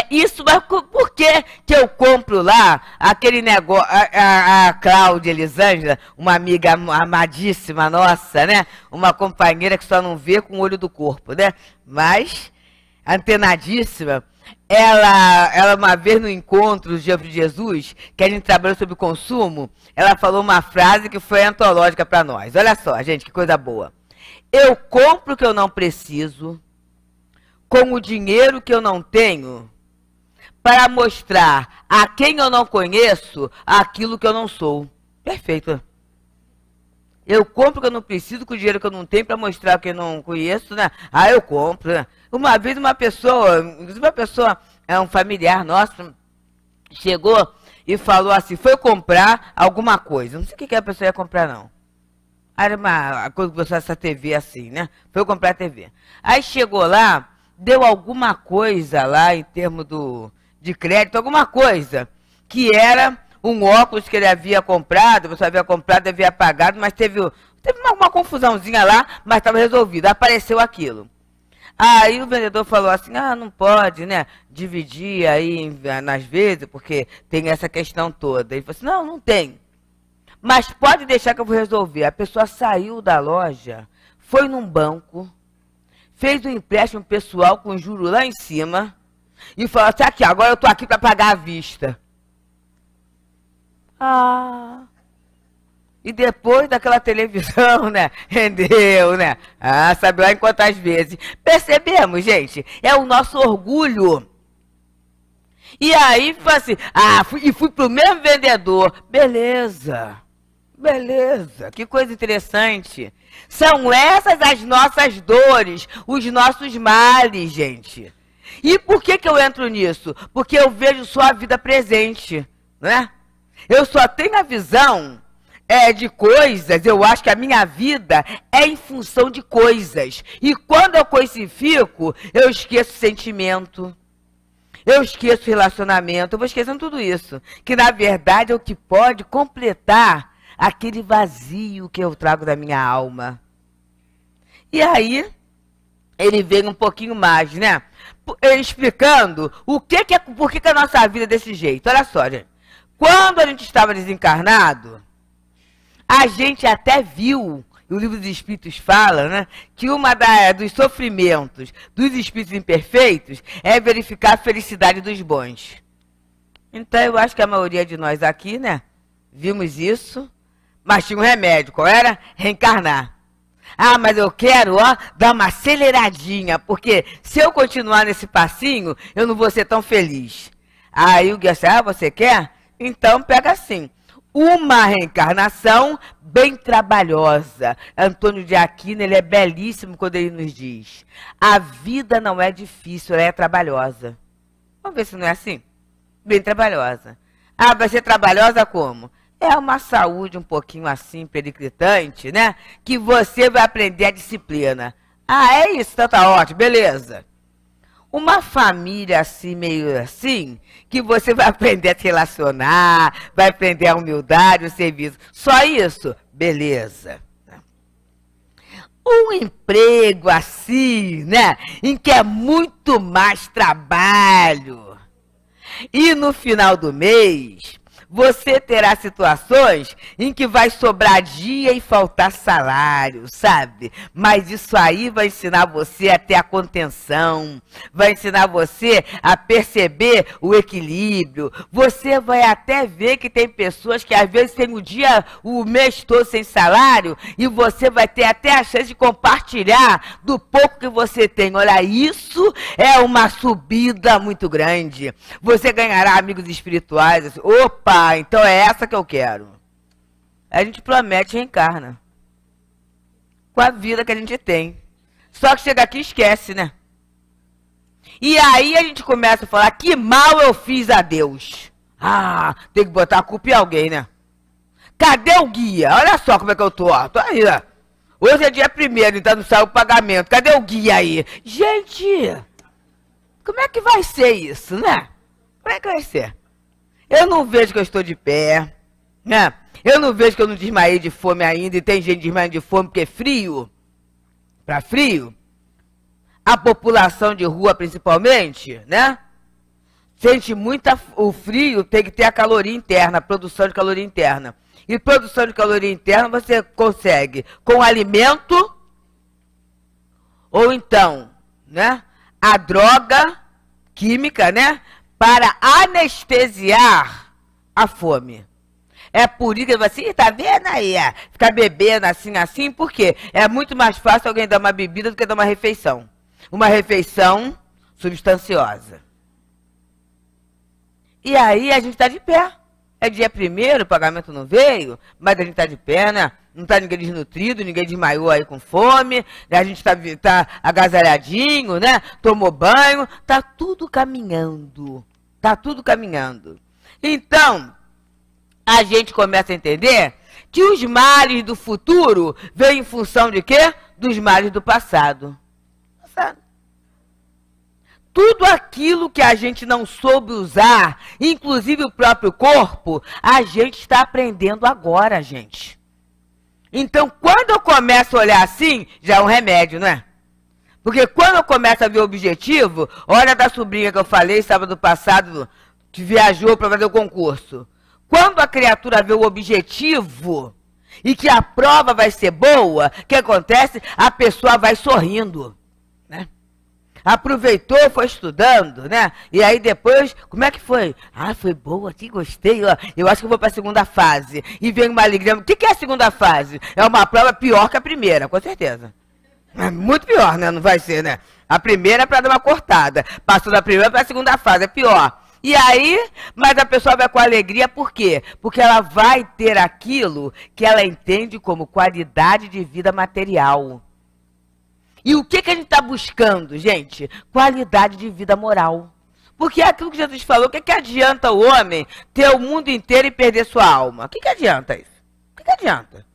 isso, mas por que que eu compro lá aquele negócio, a Cláudia Elisângela, uma amiga amadíssima nossa, né? Uma companheira que só não vê com o olho do corpo, né? Mas, antenadíssima, ela uma vez no encontro de Jesus, que a gente trabalhou sobre consumo, ela falou uma frase que foi antológica para nós. Olha só, gente, que coisa boa. Eu compro o que eu não preciso, com o dinheiro que eu não tenho, para mostrar a quem eu não conheço aquilo que eu não sou. Perfeito. Eu compro o que eu não preciso com o dinheiro que eu não tenho para mostrar que eu não conheço, né? Ah, eu compro, né? Uma vez uma pessoa, um familiar nosso, chegou e falou assim, foi comprar alguma coisa. Não sei o que a pessoa ia comprar, não. Era uma coisa que você essa TV assim, né? Foi comprar a TV. Aí chegou lá, deu alguma coisa lá em termos de crédito, alguma coisa, que era um óculos que ele havia comprado, você havia comprado, havia pagado, mas teve uma confusãozinha lá, mas estava resolvido, apareceu aquilo. Aí o vendedor falou assim, ah, não pode, né, dividir aí nas vezes, porque tem essa questão toda. Ele falou assim, não, não tem. Mas pode deixar que eu vou resolver. A pessoa saiu da loja, foi num banco, fez um empréstimo pessoal com juros lá em cima e falou assim, aqui, agora eu tô aqui para pagar à vista. Ah, e depois daquela televisão, né, rendeu, né? Ah, sabe lá em quantas vezes. Percebemos, gente? É o nosso orgulho. E aí, assim, fui pro mesmo vendedor. Beleza. Beleza, que coisa interessante. São essas as nossas dores, os nossos males, gente. E por que eu entro nisso? Porque eu vejo só a vida presente, né? Eu só tenho a visão de coisas, eu acho que a minha vida é em função de coisas. E quando eu coisifico, eu esqueço sentimento. Eu esqueço relacionamento, eu vou esquecendo tudo isso. Que na verdade é o que pode completar aquele vazio que eu trago da minha alma. E aí, ele veio um pouquinho mais, né? Explicando por que a nossa vida é desse jeito. Olha só, gente. Quando a gente estava desencarnado, a gente até viu, e o livro dos Espíritos fala, né? Que uma dos sofrimentos dos espíritos imperfeitos é verificar a felicidade dos bons. Então, eu acho que a maioria de nós aqui, né? Vimos isso. Mas tinha um remédio, qual era? Reencarnar. Ah, mas eu quero, dar uma aceleradinha, porque se eu continuar nesse passinho, eu não vou ser tão feliz. Aí o guia disse, você quer? Então pega assim, uma reencarnação bem trabalhosa. Antônio de Aquino, ele é belíssimo quando ele nos diz, a vida não é difícil, ela é trabalhosa. Vamos ver se não é assim? Bem trabalhosa. Ah, vai ser trabalhosa como? É uma saúde um pouquinho assim, periclitante, né? Que você vai aprender a disciplina. Ah, é isso? Então tá ótimo, beleza. Uma família assim, meio assim, que você vai aprender a se relacionar, vai aprender a humildade, o serviço. Só isso? Beleza. Um emprego assim, né? Em que é muito mais trabalho. E no final do mês, você terá situações em que vai sobrar dia e faltar salário, sabe? Mas isso aí vai ensinar você a ter a contenção, vai ensinar você a perceber o equilíbrio. Você vai até ver que tem pessoas que às vezes têm o mês todo sem salário e você vai ter até a chance de compartilhar do pouco que você tem. Olha, isso é uma subida muito grande. Você ganhará amigos espirituais, assim, opa! Então é essa que eu quero. A gente promete e reencarna. Com a vida que a gente tem. Só que chega aqui e esquece, né? E aí a gente começa a falar, que mal eu fiz a Deus. Ah, tem que botar a culpa em alguém, né? Cadê o guia? Olha só como é que eu tô. Tô aí, né? Hoje é dia 1º, então não saiu o pagamento. Cadê o guia aí? Gente, como é que vai ser isso, né? Como é que vai ser? Eu não vejo que eu estou de pé, né? Eu não vejo que eu não desmaiei de fome ainda e tem gente desmaiando de fome porque é frio. Para frio, a população de rua principalmente, né? Sente muito o frio, tem que ter a caloria interna, a produção de caloria interna. E produção de caloria interna você consegue com alimento ou então, né? A droga química, né? Para anestesiar a fome. É por isso que ele assim, tá vendo aí? Ficar bebendo assim, por quê? É muito mais fácil alguém dar uma bebida do que dar uma refeição. Uma refeição substanciosa. E aí a gente tá de pé. É dia 1º, o pagamento não veio, mas a gente está de pé, né? Não está ninguém desnutrido, ninguém desmaiou aí com fome, a gente tá agasalhadinho, né? Tomou banho, tá tudo caminhando. Tá tudo caminhando. Então, a gente começa a entender que os males do futuro vêm em função de quê? Dos males do passado. Tudo aquilo que a gente não soube usar, inclusive o próprio corpo, a gente está aprendendo agora, gente. Então, quando eu começo a olhar assim, já é um remédio, não é? Porque quando eu começo a ver o objetivo, olha da sobrinha que eu falei sábado passado, que viajou para fazer o concurso. Quando a criatura vê o objetivo e que a prova vai ser boa, o que acontece? A pessoa vai sorrindo, né? Aproveitou, foi estudando, né? E aí depois, como é que foi? Ah, foi boa, aqui gostei, ó. Eu acho que eu vou para a segunda fase. E vem uma alegria. O que é a segunda fase? É uma prova pior que a primeira, com certeza. É muito pior, né? Não vai ser, né? A primeira é para dar uma cortada. Passou da primeira para a segunda fase, é pior. E aí, mas a pessoa vai com alegria, por quê? Porque ela vai ter aquilo que ela entende como qualidade de vida material. E o que a gente está buscando, gente? Qualidade de vida moral. Porque é aquilo que Jesus falou, o que adianta o homem ter o mundo inteiro e perder sua alma? O que adianta isso? O que adianta?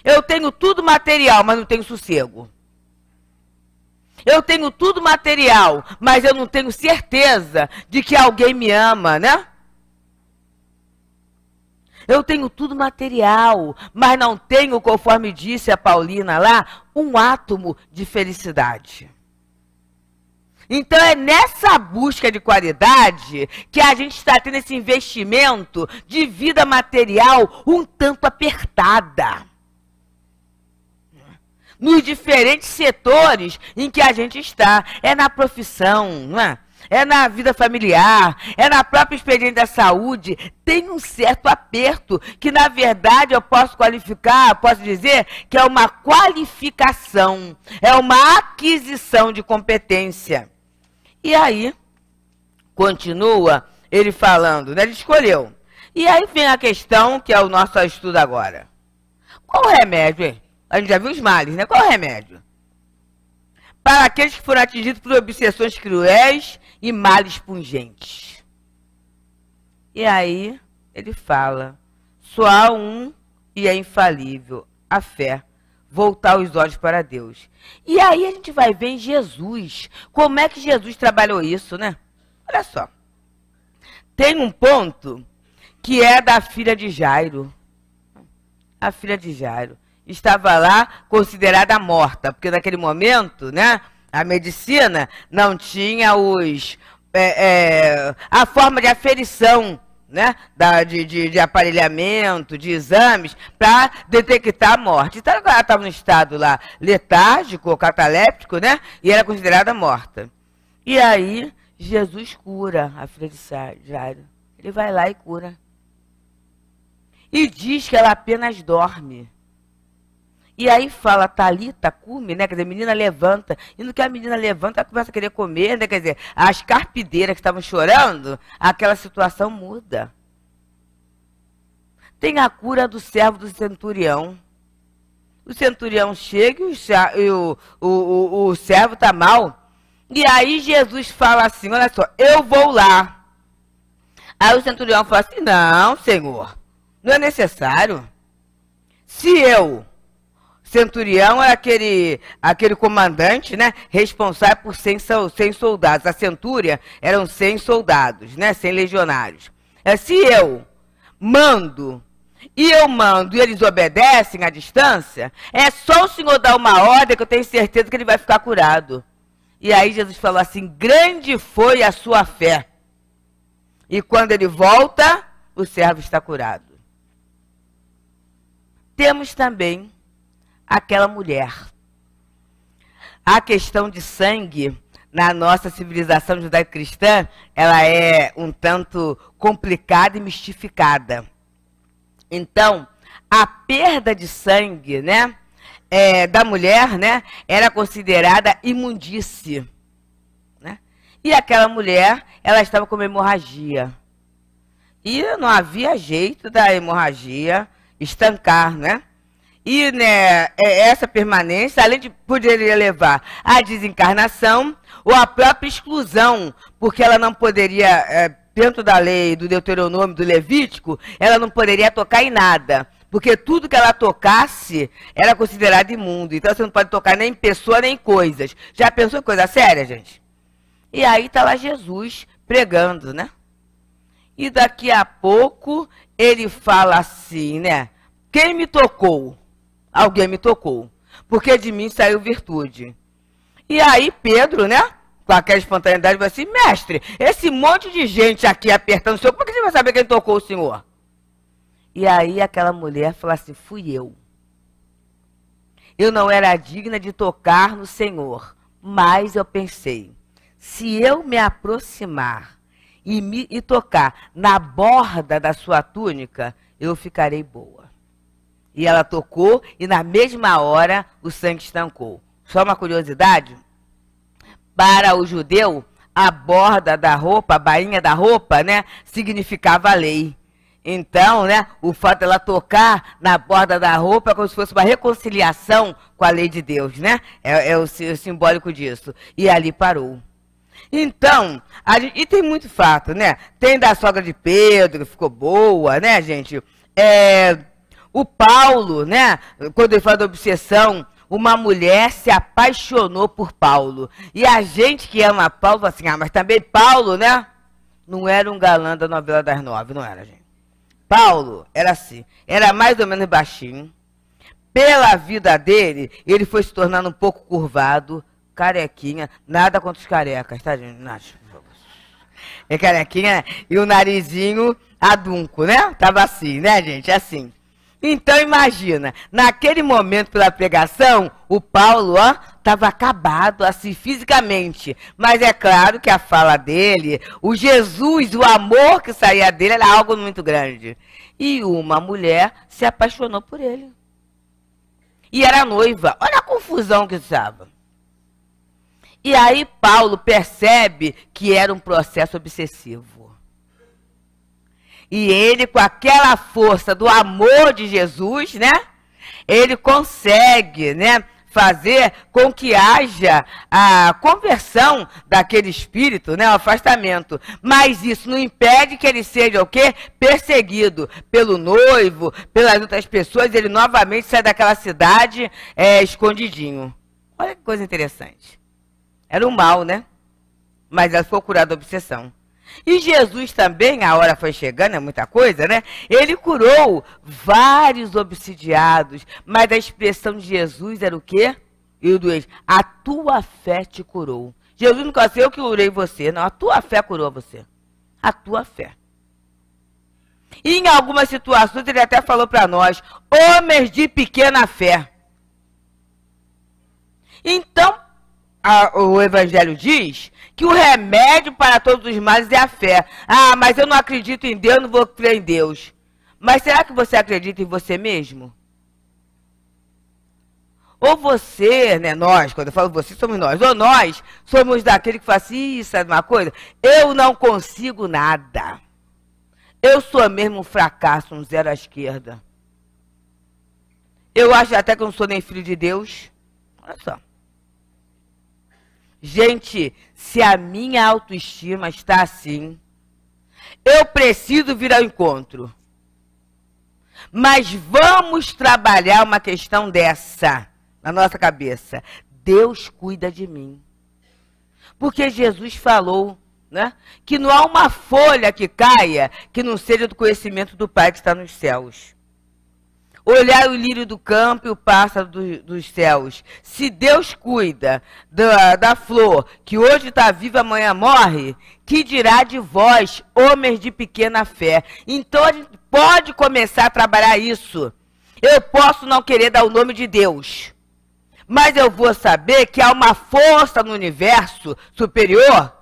Eu tenho tudo material, mas não tenho sossego. Eu tenho tudo material, mas eu não tenho certeza de que alguém me ama, né? Eu tenho tudo material, mas não tenho, conforme disse a Paulina lá, um átomo de felicidade. Então é nessa busca de qualidade que a gente está tendo esse investimento de vida material um tanto apertada. Nos diferentes setores em que a gente está. É na profissão, não é? É na vida familiar, é na própria experiência da saúde, tem um certo aperto, que na verdade eu posso qualificar, posso dizer que é uma qualificação, é uma aquisição de competência. E aí, continua ele falando, né? Ele escolheu. E aí vem a questão, que é o nosso estudo agora. Qual o remédio, hein? A gente já viu os males, né? Qual o remédio? Para aqueles que foram atingidos por obsessões cruéis e males pungentes. E aí, ele fala, só há um e é infalível, a fé, voltar os olhos para Deus. E aí a gente vai ver em Jesus, como é que Jesus trabalhou isso, né? Olha só, tem um ponto que é da filha de Jairo. A filha de Jairo estava lá considerada morta, porque naquele momento, né, a medicina não tinha a forma de aferição, né, de aparelhamento, de exames, para detectar a morte. Então ela estava no estado lá letárgico, cataléptico, né, e era considerada morta. E aí Jesus cura a filha de Jairo. Ele vai lá e cura. E diz que ela apenas dorme. E aí fala, Talita, cume, né? Quer dizer, menina levanta. E no que a menina levanta, ela começa a querer comer, né? Quer dizer, as carpideiras que estavam chorando, aquela situação muda. Tem a cura do servo do centurião. O centurião chega e o servo está mal. E aí Jesus fala assim, olha só, eu vou lá. Aí o centurião fala assim, não, Senhor, não é necessário. Se eu... Centurião é aquele comandante, né, responsável por 100 soldados. A centúria eram 100 soldados, né, 100 legionários. Se eu mando e eles obedecem à distância, é só o Senhor dar uma ordem que eu tenho certeza que ele vai ficar curado. E aí Jesus falou assim, grande foi a sua fé. E quando ele volta, o servo está curado. Temos também aquela mulher. A questão de sangue na nossa civilização judaico-cristã, ela é um tanto complicada e mistificada. Então, a perda de sangue, né, da mulher, né, era considerada imundície, né? E aquela mulher, ela estava com uma hemorragia. E não havia jeito da hemorragia estancar, né? E né, essa permanência, além de poderia levar à desencarnação ou à própria exclusão, porque ela não poderia, dentro da lei do Deuteronômio, do Levítico, ela não poderia tocar em nada. Porque tudo que ela tocasse era considerado imundo. Então você não pode tocar nem em pessoa, nem em coisas. Já pensou em coisa séria, gente? E aí está lá Jesus pregando, né? E daqui a pouco ele fala assim, né? Quem me tocou? Alguém me tocou. Porque de mim saiu virtude. E aí Pedro, né? Com aquela espontaneidade, vai assim, mestre, esse monte de gente aqui apertando o senhor, por que você vai saber quem tocou o senhor? E aí aquela mulher fala assim, fui eu. Eu não era digna de tocar no Senhor, mas eu pensei, se eu me aproximar e tocar na borda da sua túnica, eu ficarei boa. E ela tocou e na mesma hora o sangue estancou. Só uma curiosidade, para o judeu, a borda da roupa, a bainha da roupa, né, significava a lei. Então, né, o fato dela tocar na borda da roupa é como se fosse uma reconciliação com a lei de Deus, né? É o simbólico disso. E ali parou. Então, e tem muito fato, né? Tem da sogra de Pedro, ficou boa, né, gente? O Paulo, né, quando ele fala da obsessão, uma mulher se apaixonou por Paulo. E a gente que ama Paulo fala assim, mas também Paulo, né? Não era um galã da novela das 9, não era, gente. Paulo era assim, era mais ou menos baixinho. Pela vida dele, ele foi se tornando um pouco curvado, carequinha, nada contra os carecas, tá, gente? É carequinha e o narizinho adunco, né? Tava assim, né, gente? Assim. Então, imagina, naquele momento pela pregação, o Paulo, ó, estava acabado, assim, fisicamente. Mas é claro que a fala dele, o Jesus, o amor que saía dele era algo muito grande. E uma mulher se apaixonou por ele. E era noiva. Olha a confusão que estava. E aí Paulo percebe que era um processo obsessivo. E ele, com aquela força do amor de Jesus, né? Ele consegue, né, fazer com que haja a conversão daquele espírito, né, o afastamento. Mas isso não impede que ele seja o quê? Perseguido pelo noivo, pelas outras pessoas. Ele novamente sai daquela cidade escondidinho. Olha que coisa interessante. Era um mal, né? Mas ela ficou curada da obsessão. E Jesus também, a hora foi chegando, é muita coisa, né? Ele curou vários obsidiados, mas a expressão de Jesus era o quê? E o doente, a tua fé te curou. Jesus não quer ser eu que curei você, não, a tua fé curou você. A tua fé. E em algumas situações ele até falou para nós, homens de pequena fé. Então, o Evangelho diz que o remédio para todos os males é a fé. Ah, mas eu não acredito em Deus, não vou crer em Deus. Mas será que você acredita em você mesmo? Ou você, né, nós, quando eu falo você, somos nós. Ou nós somos daquele que fala assim, isso é uma coisa, eu não consigo nada. Eu sou mesmo um fracasso, um zero à esquerda. Eu acho até que eu não sou nem filho de Deus. Olha só. Gente, se a minha autoestima está assim, eu preciso vir ao encontro. Mas vamos trabalhar uma questão dessa na nossa cabeça. Deus cuida de mim. Porque Jesus falou, né, que não há uma folha que caia que não seja do conhecimento do Pai que está nos céus. Olhar o lírio do campo e o pássaro dos céus. Se Deus cuida da flor, que hoje está viva, amanhã morre, que dirá de vós, homens de pequena fé? Então a gente pode começar a trabalhar isso. Eu posso não querer dar o nome de Deus, mas eu vou saber que há uma força no universo superior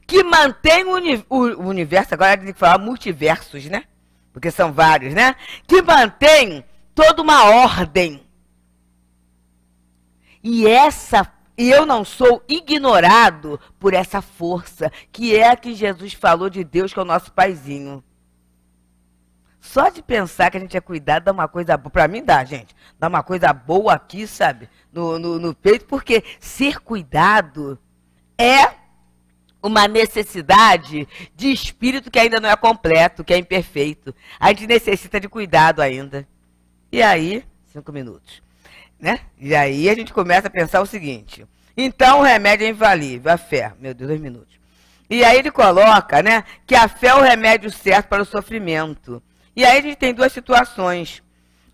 que mantém o universo, agora tem que falar multiversos, né? Porque são vários, né? Que mantém toda uma ordem. E eu não sou ignorado por essa força, que é a que Jesus falou de Deus, que é o nosso paizinho. Só de pensar que a gente é cuidado dá uma coisa boa. Pra mim dá, gente. Dá uma coisa boa aqui, sabe? No peito, porque ser cuidado é uma necessidade de espírito que ainda não é completo, que é imperfeito. A gente necessita de cuidado ainda. E aí, 5 minutos, né? E aí a gente começa a pensar o seguinte. Então o remédio é infalível, a fé. Meu Deus, 2 minutos. E aí ele coloca, né, que a fé é o remédio certo para o sofrimento. E aí a gente tem 2 situações.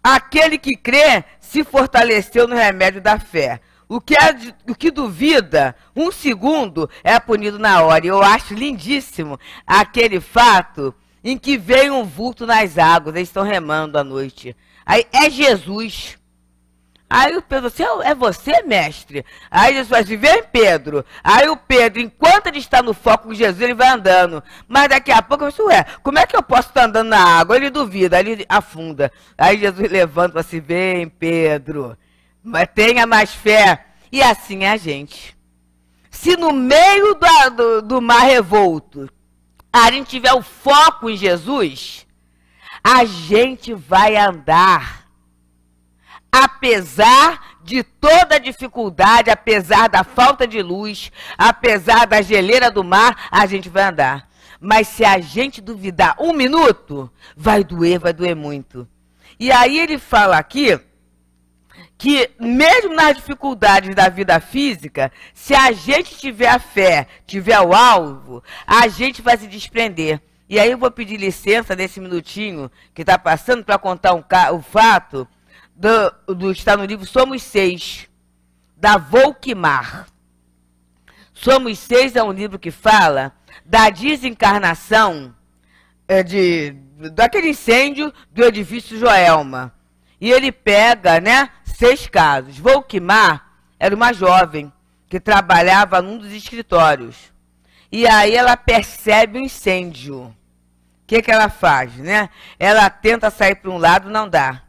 Aquele que crê se fortaleceu no remédio da fé. O que duvida, 1 segundo, é punido na hora. E eu acho lindíssimo aquele fato em que veio um vulto nas águas. Eles estão remando à noite. Aí é Jesus. Aí o Pedro, é você, mestre? Aí Jesus vai dizer, vem, Pedro. Aí o Pedro, enquanto ele está no foco com Jesus, ele vai andando. Mas daqui a pouco, eu disse, como é que eu posso estar andando na água? Ele duvida, aí ele afunda. Aí Jesus levanta e fala assim, vem, Pedro, mas tenha mais fé. E assim é a gente. Se no meio do mar revolto, a gente tiver o foco em Jesus, a gente vai andar. Apesar de toda a dificuldade, apesar da falta de luz, apesar da geleira do mar, a gente vai andar. Mas se a gente duvidar 1 minuto, vai doer muito. E aí ele fala aqui que mesmo nas dificuldades da vida física, se a gente tiver a fé, tiver o alvo, a gente vai se desprender. E aí eu vou pedir licença nesse minutinho que está passando para contar o fato está no livro Somos 6, da Volkmar. Somos 6 é um livro que fala da desencarnação daquele incêndio do edifício Joelma. E ele pega, né, 6 casos. Volkmar era uma jovem que trabalhava num dos escritórios. E aí ela percebe o incêndio. O que ela faz, né? Ela tenta sair para um lado, não dá.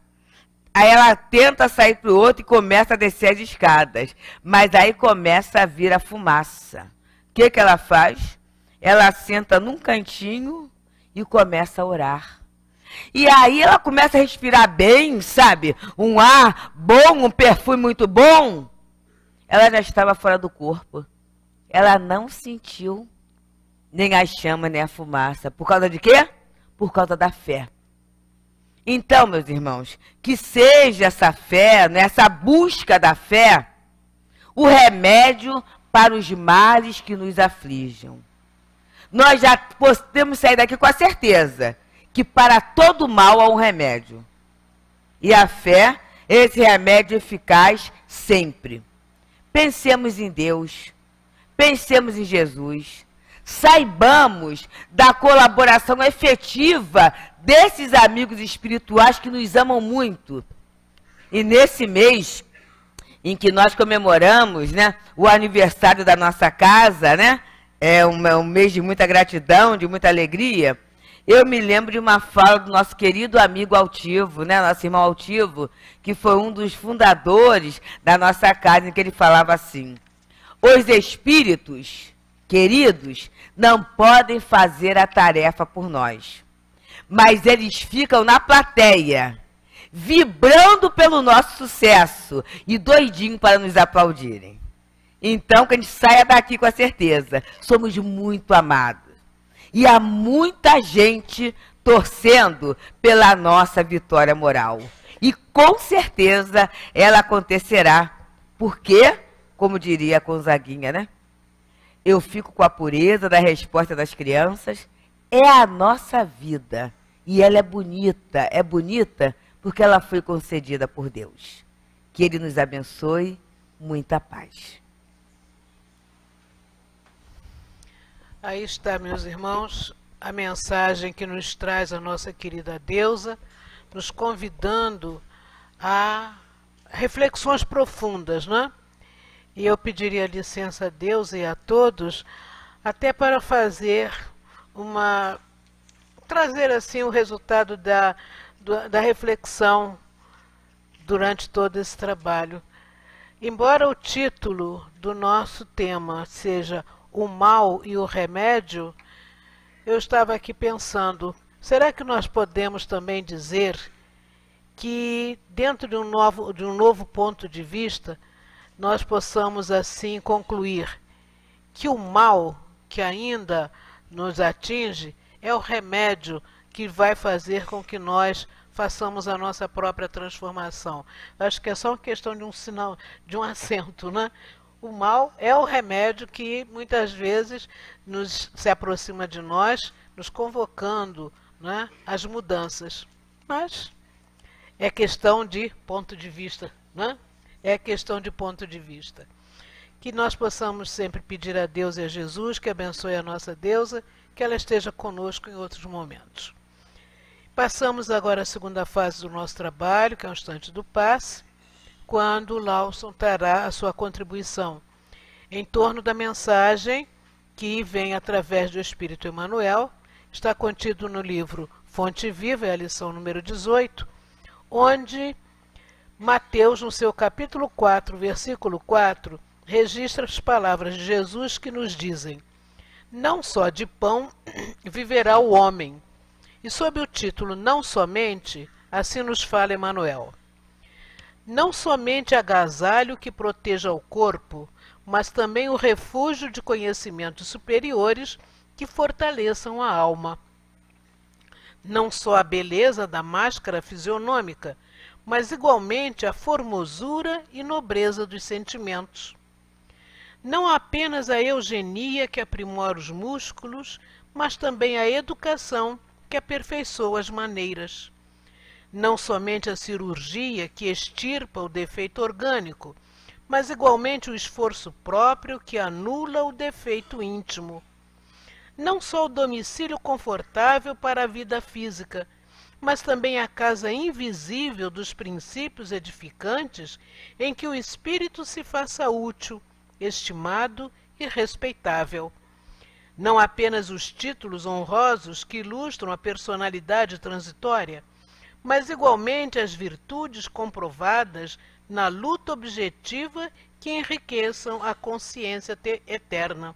Aí ela tenta sair para o outro e começa a descer as escadas. Mas aí começa a vir a fumaça. O que ela faz? Ela senta num cantinho e começa a orar. E aí ela começa a respirar bem, sabe? Um ar bom, um perfume muito bom. Ela já estava fora do corpo. Ela não sentiu nem a chama, nem a fumaça. Por causa de quê? Por causa da fé. Então, meus irmãos, que seja essa fé, né, essa busca da fé, o remédio para os males que nos afligem. Nós já podemos sair daqui com a certeza que para todo mal há um remédio. E a fé, esse remédio eficaz sempre. Pensemos em Deus, pensemos em Jesus, saibamos da colaboração efetiva desses amigos espirituais que nos amam muito. E nesse mês em que nós comemoramos, né, o aniversário da nossa casa, né, é um mês de muita gratidão, de muita alegria, eu me lembro de uma fala do nosso querido amigo Altivo, né, nosso irmão Altivo, que foi um dos fundadores da nossa casa, em que ele falava assim: os espíritos queridos não podem fazer a tarefa por nós, mas eles ficam na plateia, vibrando pelo nosso sucesso e doidinho para nos aplaudirem. Então, que a gente saia daqui com a certeza, somos muito amados. E há muita gente torcendo pela nossa vitória moral. E com certeza ela acontecerá. Porque, como diria a Gonzaguinha, né? Eu fico com a pureza da resposta das crianças. É a nossa vida. E ela é bonita porque ela foi concedida por Deus. Que Ele nos abençoe. Muita paz. Aí está, meus irmãos, a mensagem que nos traz a nossa querida deusa, nos convidando a reflexões profundas, né? E eu pediria licença a Deus e a todos, até para trazer assim o resultado da reflexão durante todo esse trabalho. Embora o título do nosso tema seja o mal e o remédio, eu estava aqui pensando, Será que nós podemos também dizer que, dentro de um novo ponto de vista, nós possamos assim concluir que o mal que ainda nos atinge é o remédio que vai fazer com que nós façamos a nossa própria transformação? Acho que é só uma questão de um sinal, de um acento, né? O mal é o remédio que muitas vezes se aproxima de nós, nos convocando, né, às mudanças. Mas é questão de ponto de vista, né? É questão de ponto de vista. Que nós possamos sempre pedir a Deus e a Jesus que abençoe a nossa deusa, que ela esteja conosco em outros momentos. Passamos agora à segunda fase do nosso trabalho, que é o instante do passe, quando Lawson trará a sua contribuição em torno da mensagem que vem através do Espírito Emmanuel. Está contido no livro Fonte Viva, é a lição número 18, onde Mateus, no seu capítulo 4, versículo 4, registra as palavras de Jesus que nos dizem: não só de pão viverá o homem. E sob o título Não Somente, assim nos fala Emmanuel: não somente agasalho que proteja o corpo, mas também o refúgio de conhecimentos superiores que fortaleçam a alma. Não só a beleza da máscara fisionômica, mas igualmente a formosura e nobreza dos sentimentos. Não apenas a eugenia que aprimora os músculos, mas também a educação que aperfeiçoa as maneiras. Não somente a cirurgia que extirpa o defeito orgânico, mas igualmente o esforço próprio que anula o defeito íntimo. Não só o domicílio confortável para a vida física, mas também a casa invisível dos princípios edificantes em que o espírito se faça útil, estimado e respeitável. Não apenas os títulos honrosos que ilustram a personalidade transitória, mas igualmente as virtudes comprovadas na luta objetiva que enriqueçam a consciência eterna.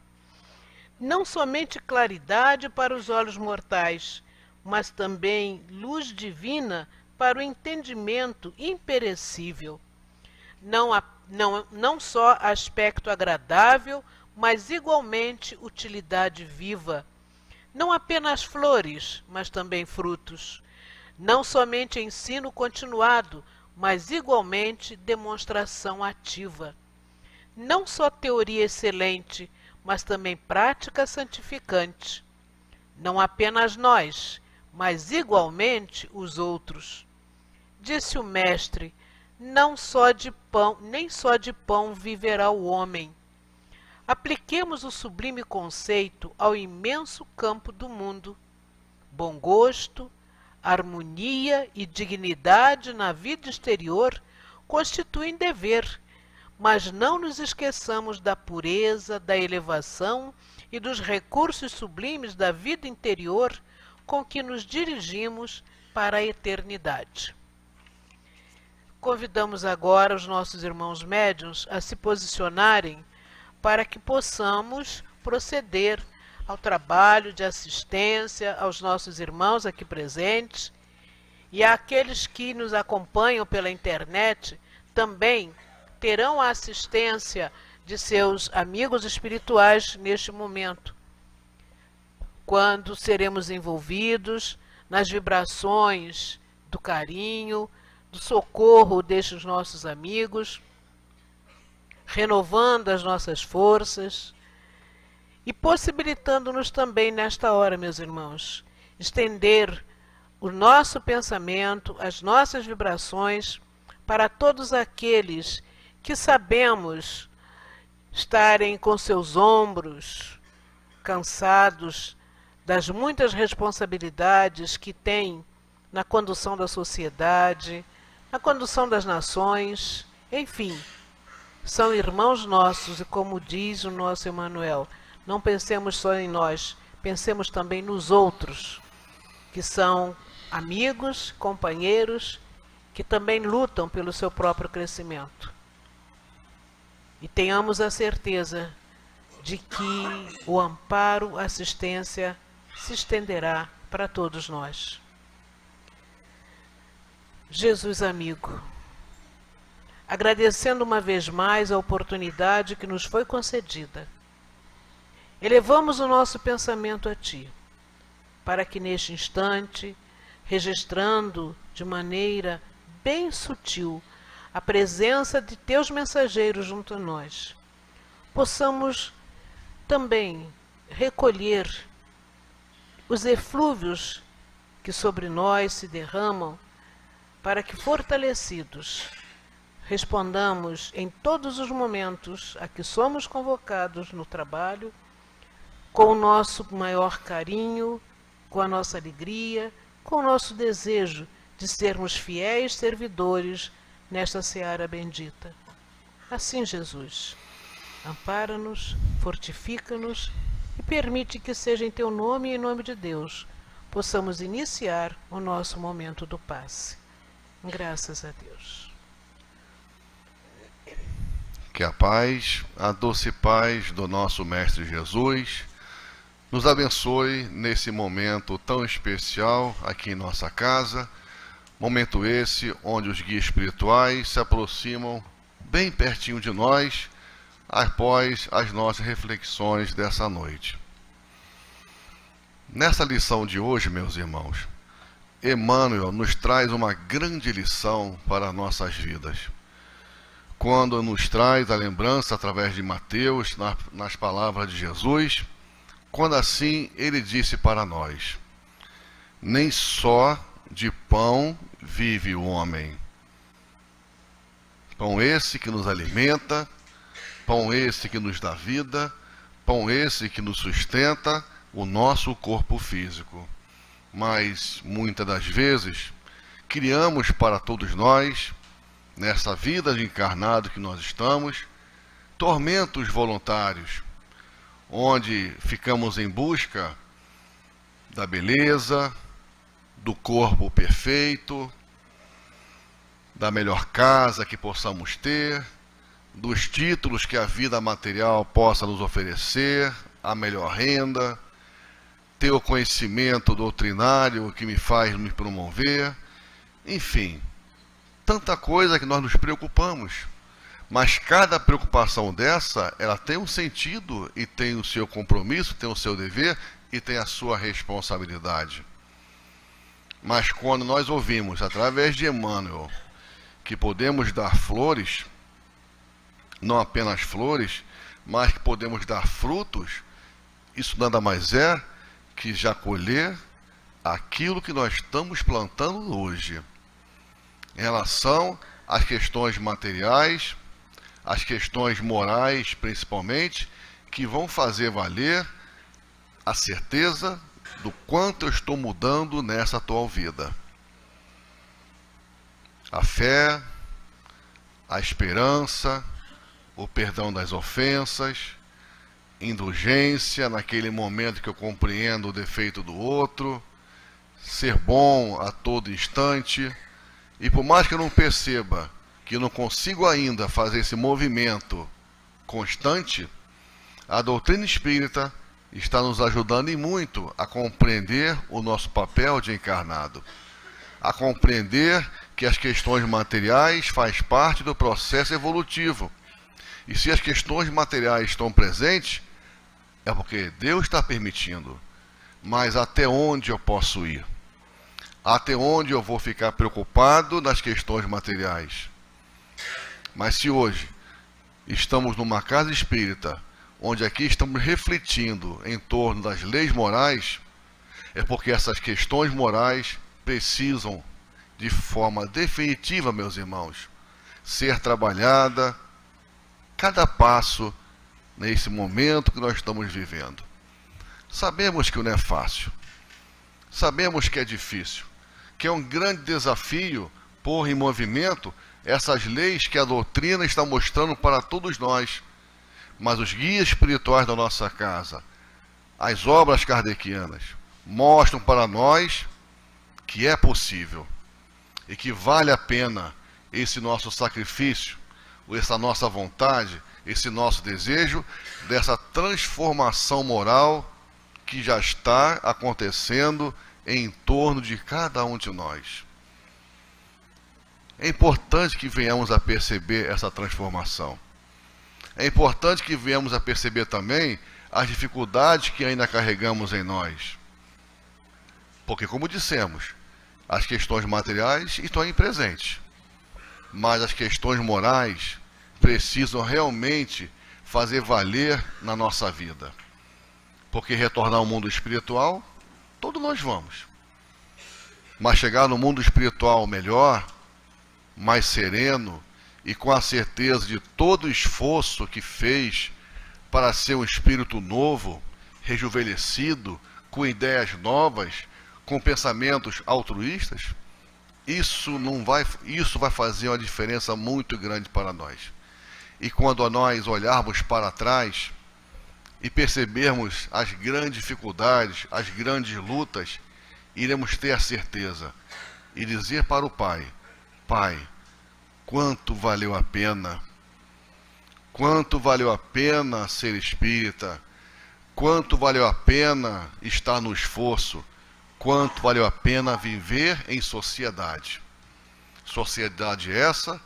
Não somente claridade para os olhos mortais, mas também luz divina para o entendimento imperecível. Não só aspecto agradável, mas igualmente utilidade viva. Não apenas flores, mas também frutos. Não somente ensino continuado, mas igualmente demonstração ativa. Não só teoria excelente, mas também prática santificante. Não apenas nós, mas igualmente os outros. Disse o mestre: não só de pão, nem só de pão viverá o homem. Apliquemos o sublime conceito ao imenso campo do mundo. Bom gosto, harmonia e dignidade na vida exterior constituem dever, mas não nos esqueçamos da pureza, da elevação e dos recursos sublimes da vida interior com que nos dirigimos para a eternidade. Convidamos agora os nossos irmãos médiuns a se posicionarem para que possamos proceder ao trabalho de assistência aos nossos irmãos aqui presentes e àqueles que nos acompanham pela internet também terão a assistência de seus amigos espirituais neste momento, quando seremos envolvidos nas vibrações do carinho, do socorro destes nossos amigos, renovando as nossas forças e possibilitando-nos também nesta hora, meus irmãos, estender o nosso pensamento, as nossas vibrações para todos aqueles que sabemos estarem com seus ombros cansados das muitas responsabilidades que têm na condução da sociedade, na condução das nações, enfim, são irmãos nossos e, como diz o nosso Emmanuel, não pensemos só em nós, pensemos também nos outros, que são amigos, companheiros, que também lutam pelo seu próprio crescimento. E tenhamos a certeza de que o amparo, a assistência se estenderá para todos nós. Jesus amigo, agradecendo uma vez mais a oportunidade que nos foi concedida, elevamos o nosso pensamento a Ti, para que neste instante, registrando de maneira bem sutil a presença de Teus mensageiros junto a nós, possamos também recolher os eflúvios que sobre nós se derramam, para que, fortalecidos, respondamos em todos os momentos a que somos convocados no trabalho, com o nosso maior carinho, com a nossa alegria, com o nosso desejo de sermos fiéis servidores nesta seara bendita. Assim, Jesus, ampara-nos, fortifica-nos e permite que seja em Teu nome e em nome de Deus possamos iniciar o nosso momento do passe. Graças a Deus. Que a paz, a doce paz do nosso Mestre Jesus nos abençoe nesse momento tão especial aqui em nossa casa, momento esse onde os guias espirituais se aproximam bem pertinho de nós após as nossas reflexões dessa noite. Nessa lição de hoje, meus irmãos, Emmanuel nos traz uma grande lição para nossas vidas, quando nos traz a lembrança através de Mateus, nas palavras de Jesus, quando assim ele disse para nós: nem só de pão vive o homem. Pão esse que nos alimenta, pão esse que nos dá vida, pão esse que nos sustenta o nosso corpo físico. Mas, muitas das vezes, criamos para todos nós, nessa vida de encarnado que nós estamos, tormentos voluntários, onde ficamos em busca da beleza, do corpo perfeito, da melhor casa que possamos ter, dos títulos que a vida material possa nos oferecer, a melhor renda, ter o conhecimento doutrinário que me faz me promover, enfim, tanta coisa que nós nos preocupamos. Mas cada preocupação dessa, ela tem um sentido e tem o seu compromisso, tem o seu dever e tem a sua responsabilidade. Mas quando nós ouvimos, através de Emmanuel, que podemos dar flores, não apenas flores, mas que podemos dar frutos, isso nada mais é que já colher aquilo que nós estamos plantando hoje, em relação às questões materiais, às questões morais principalmente, que vão fazer valer a certeza do quanto eu estou mudando nessa atual vida. A fé, a esperança, o perdão das ofensas, indulgência naquele momento que eu compreendo o defeito do outro, ser bom a todo instante, e por mais que eu não perceba que eu não consigo ainda fazer esse movimento constante, a doutrina espírita está nos ajudando e muito a compreender o nosso papel de encarnado, a compreender que as questões materiais fazem parte do processo evolutivo. E se as questões materiais estão presentes, é porque Deus está permitindo. Mas até onde eu posso ir? Até onde eu vou ficar preocupado nas questões materiais? Mas se hoje estamos numa casa espírita, onde aqui estamos refletindo em torno das leis morais, é porque essas questões morais precisam, de forma definitiva, meus irmãos, ser trabalhada cada passo nesse momento que nós estamos vivendo. Sabemos que não é fácil, sabemos que é difícil, que é um grande desafio pôr em movimento essas leis que a doutrina está mostrando para todos nós, mas os guias espirituais da nossa casa, as obras kardecianas, mostram para nós que é possível e que vale a pena esse nosso sacrifício, essa nossa vontade, esse nosso desejo dessa transformação moral que já está acontecendo em torno de cada um de nós. É importante que venhamos a perceber essa transformação. É importante que venhamos a perceber também as dificuldades que ainda carregamos em nós. Porque, como dissemos, as questões materiais estão aí presentes. Mas as questões morais precisam realmente fazer valer na nossa vida. Porque retornar ao mundo espiritual, todos nós vamos. Mas chegar no mundo espiritual melhor, mais sereno e com a certeza de todo o esforço que fez para ser um espírito novo, rejuvenescido, com ideias novas, com pensamentos altruístas, isso vai fazer uma diferença muito grande para nós. E quando nós olharmos para trás e percebermos as grandes dificuldades, as grandes lutas, iremos ter a certeza e dizer para o Pai: Pai, quanto valeu a pena? Quanto valeu a pena ser espírita? Quanto valeu a pena estar no esforço? Quanto valeu a pena viver em sociedade? Sociedade essa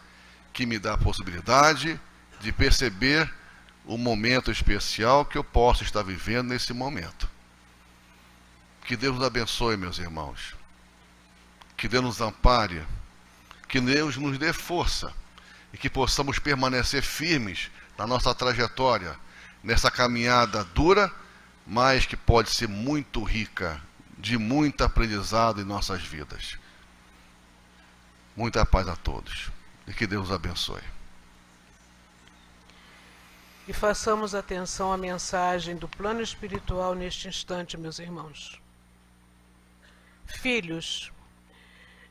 que me dá a possibilidade de perceber o momento especial que eu posso estar vivendo nesse momento. Que Deus nos abençoe, meus irmãos. Que Deus nos ampare. Que Deus nos dê força. E que possamos permanecer firmes na nossa trajetória, nessa caminhada dura, mas que pode ser muito rica, de muito aprendizado em nossas vidas. Muita paz a todos. E que Deus os abençoe. E façamos atenção à mensagem do plano espiritual neste instante, meus irmãos. Filhos,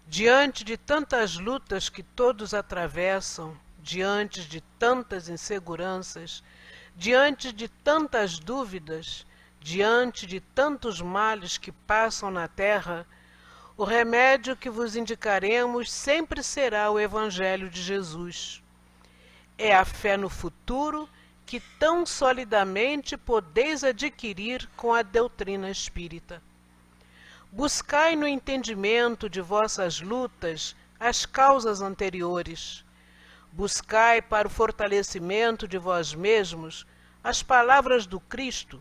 diante de tantas lutas que todos atravessam, diante de tantas inseguranças, diante de tantas dúvidas, diante de tantos males que passam na terra, o remédio que vos indicaremos sempre será o Evangelho de Jesus. É a fé no futuro que tão solidamente podeis adquirir com a doutrina espírita. Buscai no entendimento de vossas lutas as causas anteriores. Buscai para o fortalecimento de vós mesmos as palavras do Cristo,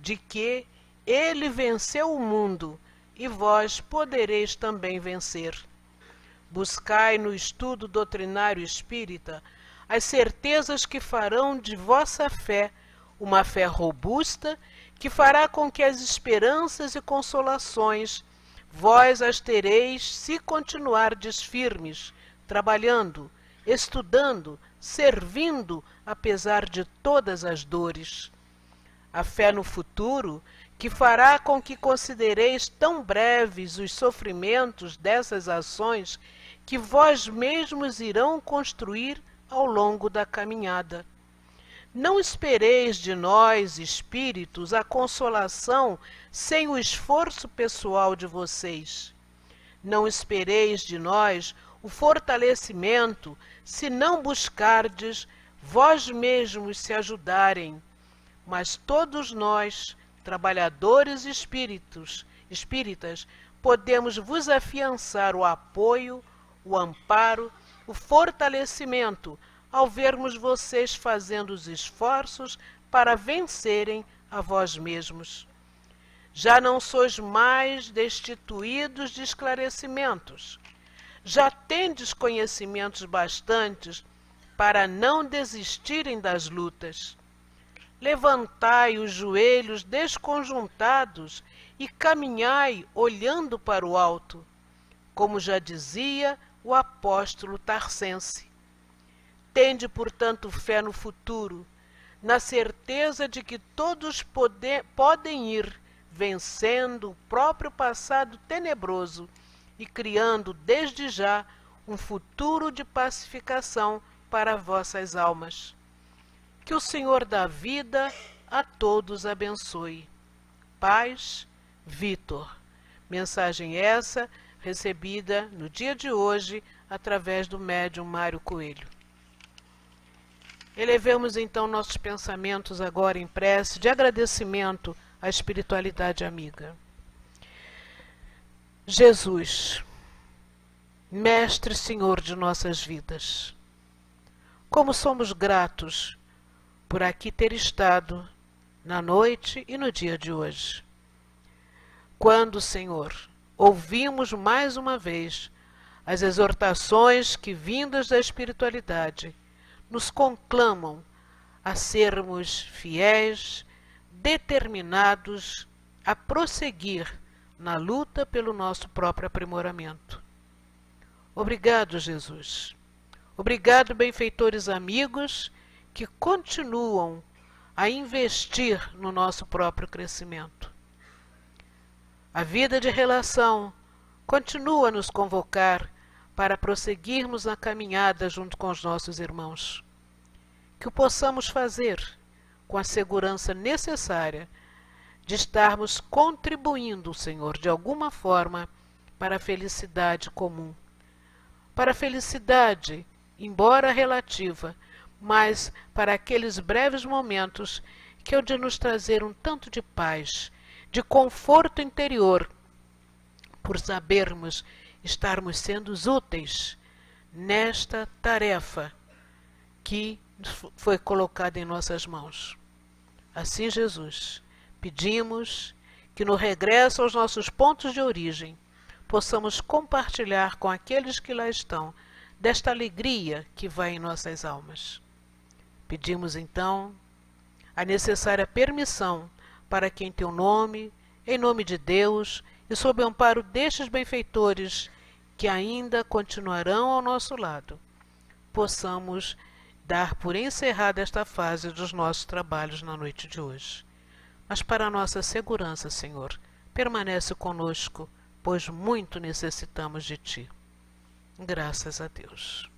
de que ele venceu o mundo e vós podereis também vencer. Buscai no estudo doutrinário espírita as certezas que farão de vossa fé uma fé robusta, que fará com que as esperanças e consolações vós as tereis se continuardes firmes, trabalhando, estudando, servindo, apesar de todas as dores. A fé no futuro, que fará com que considereis tão breves os sofrimentos dessas ações que vós mesmos irão construir ao longo da caminhada. Não espereis de nós, espíritos, a consolação sem o esforço pessoal de vocês. Não espereis de nós o fortalecimento se não buscardes vós mesmos se ajudarem. Mas todos nós, trabalhadores espíritas, podemos vos afiançar o apoio, o amparo, o fortalecimento, ao vermos vocês fazendo os esforços para vencerem a vós mesmos. Já não sois mais destituídos de esclarecimentos. Já tendes conhecimentos bastantes para não desistirem das lutas. Levantai os joelhos desconjuntados e caminhai olhando para o alto, como já dizia o apóstolo Tarcense. Tende, portanto, fé no futuro, na certeza de que todos podem ir vencendo o próprio passado tenebroso e criando desde já um futuro de pacificação para vossas almas. Que o Senhor da vida a todos abençoe. Paz, Vitor. Mensagem essa recebida no dia de hoje através do médium Mário Coelho. Elevemos então nossos pensamentos agora em prece de agradecimento à espiritualidade amiga. Jesus, Mestre e Senhor de nossas vidas, como somos gratos por aqui ter estado na noite e no dia de hoje. Quando, Senhor, ouvimos mais uma vez as exortações que, vindas da espiritualidade, nos conclamam a sermos fiéis, determinados a prosseguir na luta pelo nosso próprio aprimoramento. Obrigado, Jesus. Obrigado, benfeitores amigos, que continuam a investir no nosso próprio crescimento. A vida de relação continua a nos convocar para prosseguirmos na caminhada junto com os nossos irmãos. Que o possamos fazer com a segurança necessária de estarmos contribuindo, Senhor, de alguma forma para a felicidade comum. Para a felicidade, embora relativa, mas para aqueles breves momentos que hão de nos trazer um tanto de paz, de conforto interior, por sabermos estarmos sendo úteis nesta tarefa que foi colocada em nossas mãos. Assim, Jesus, pedimos que no regresso aos nossos pontos de origem possamos compartilhar com aqueles que lá estão desta alegria que vai em nossas almas. Pedimos então a necessária permissão para que em teu nome, em nome de Deus e sob o amparo destes benfeitores que ainda continuarão ao nosso lado, possamos dar por encerrada esta fase dos nossos trabalhos na noite de hoje. Mas para a nossa segurança, Senhor, permanece conosco, pois muito necessitamos de Ti. Graças a Deus.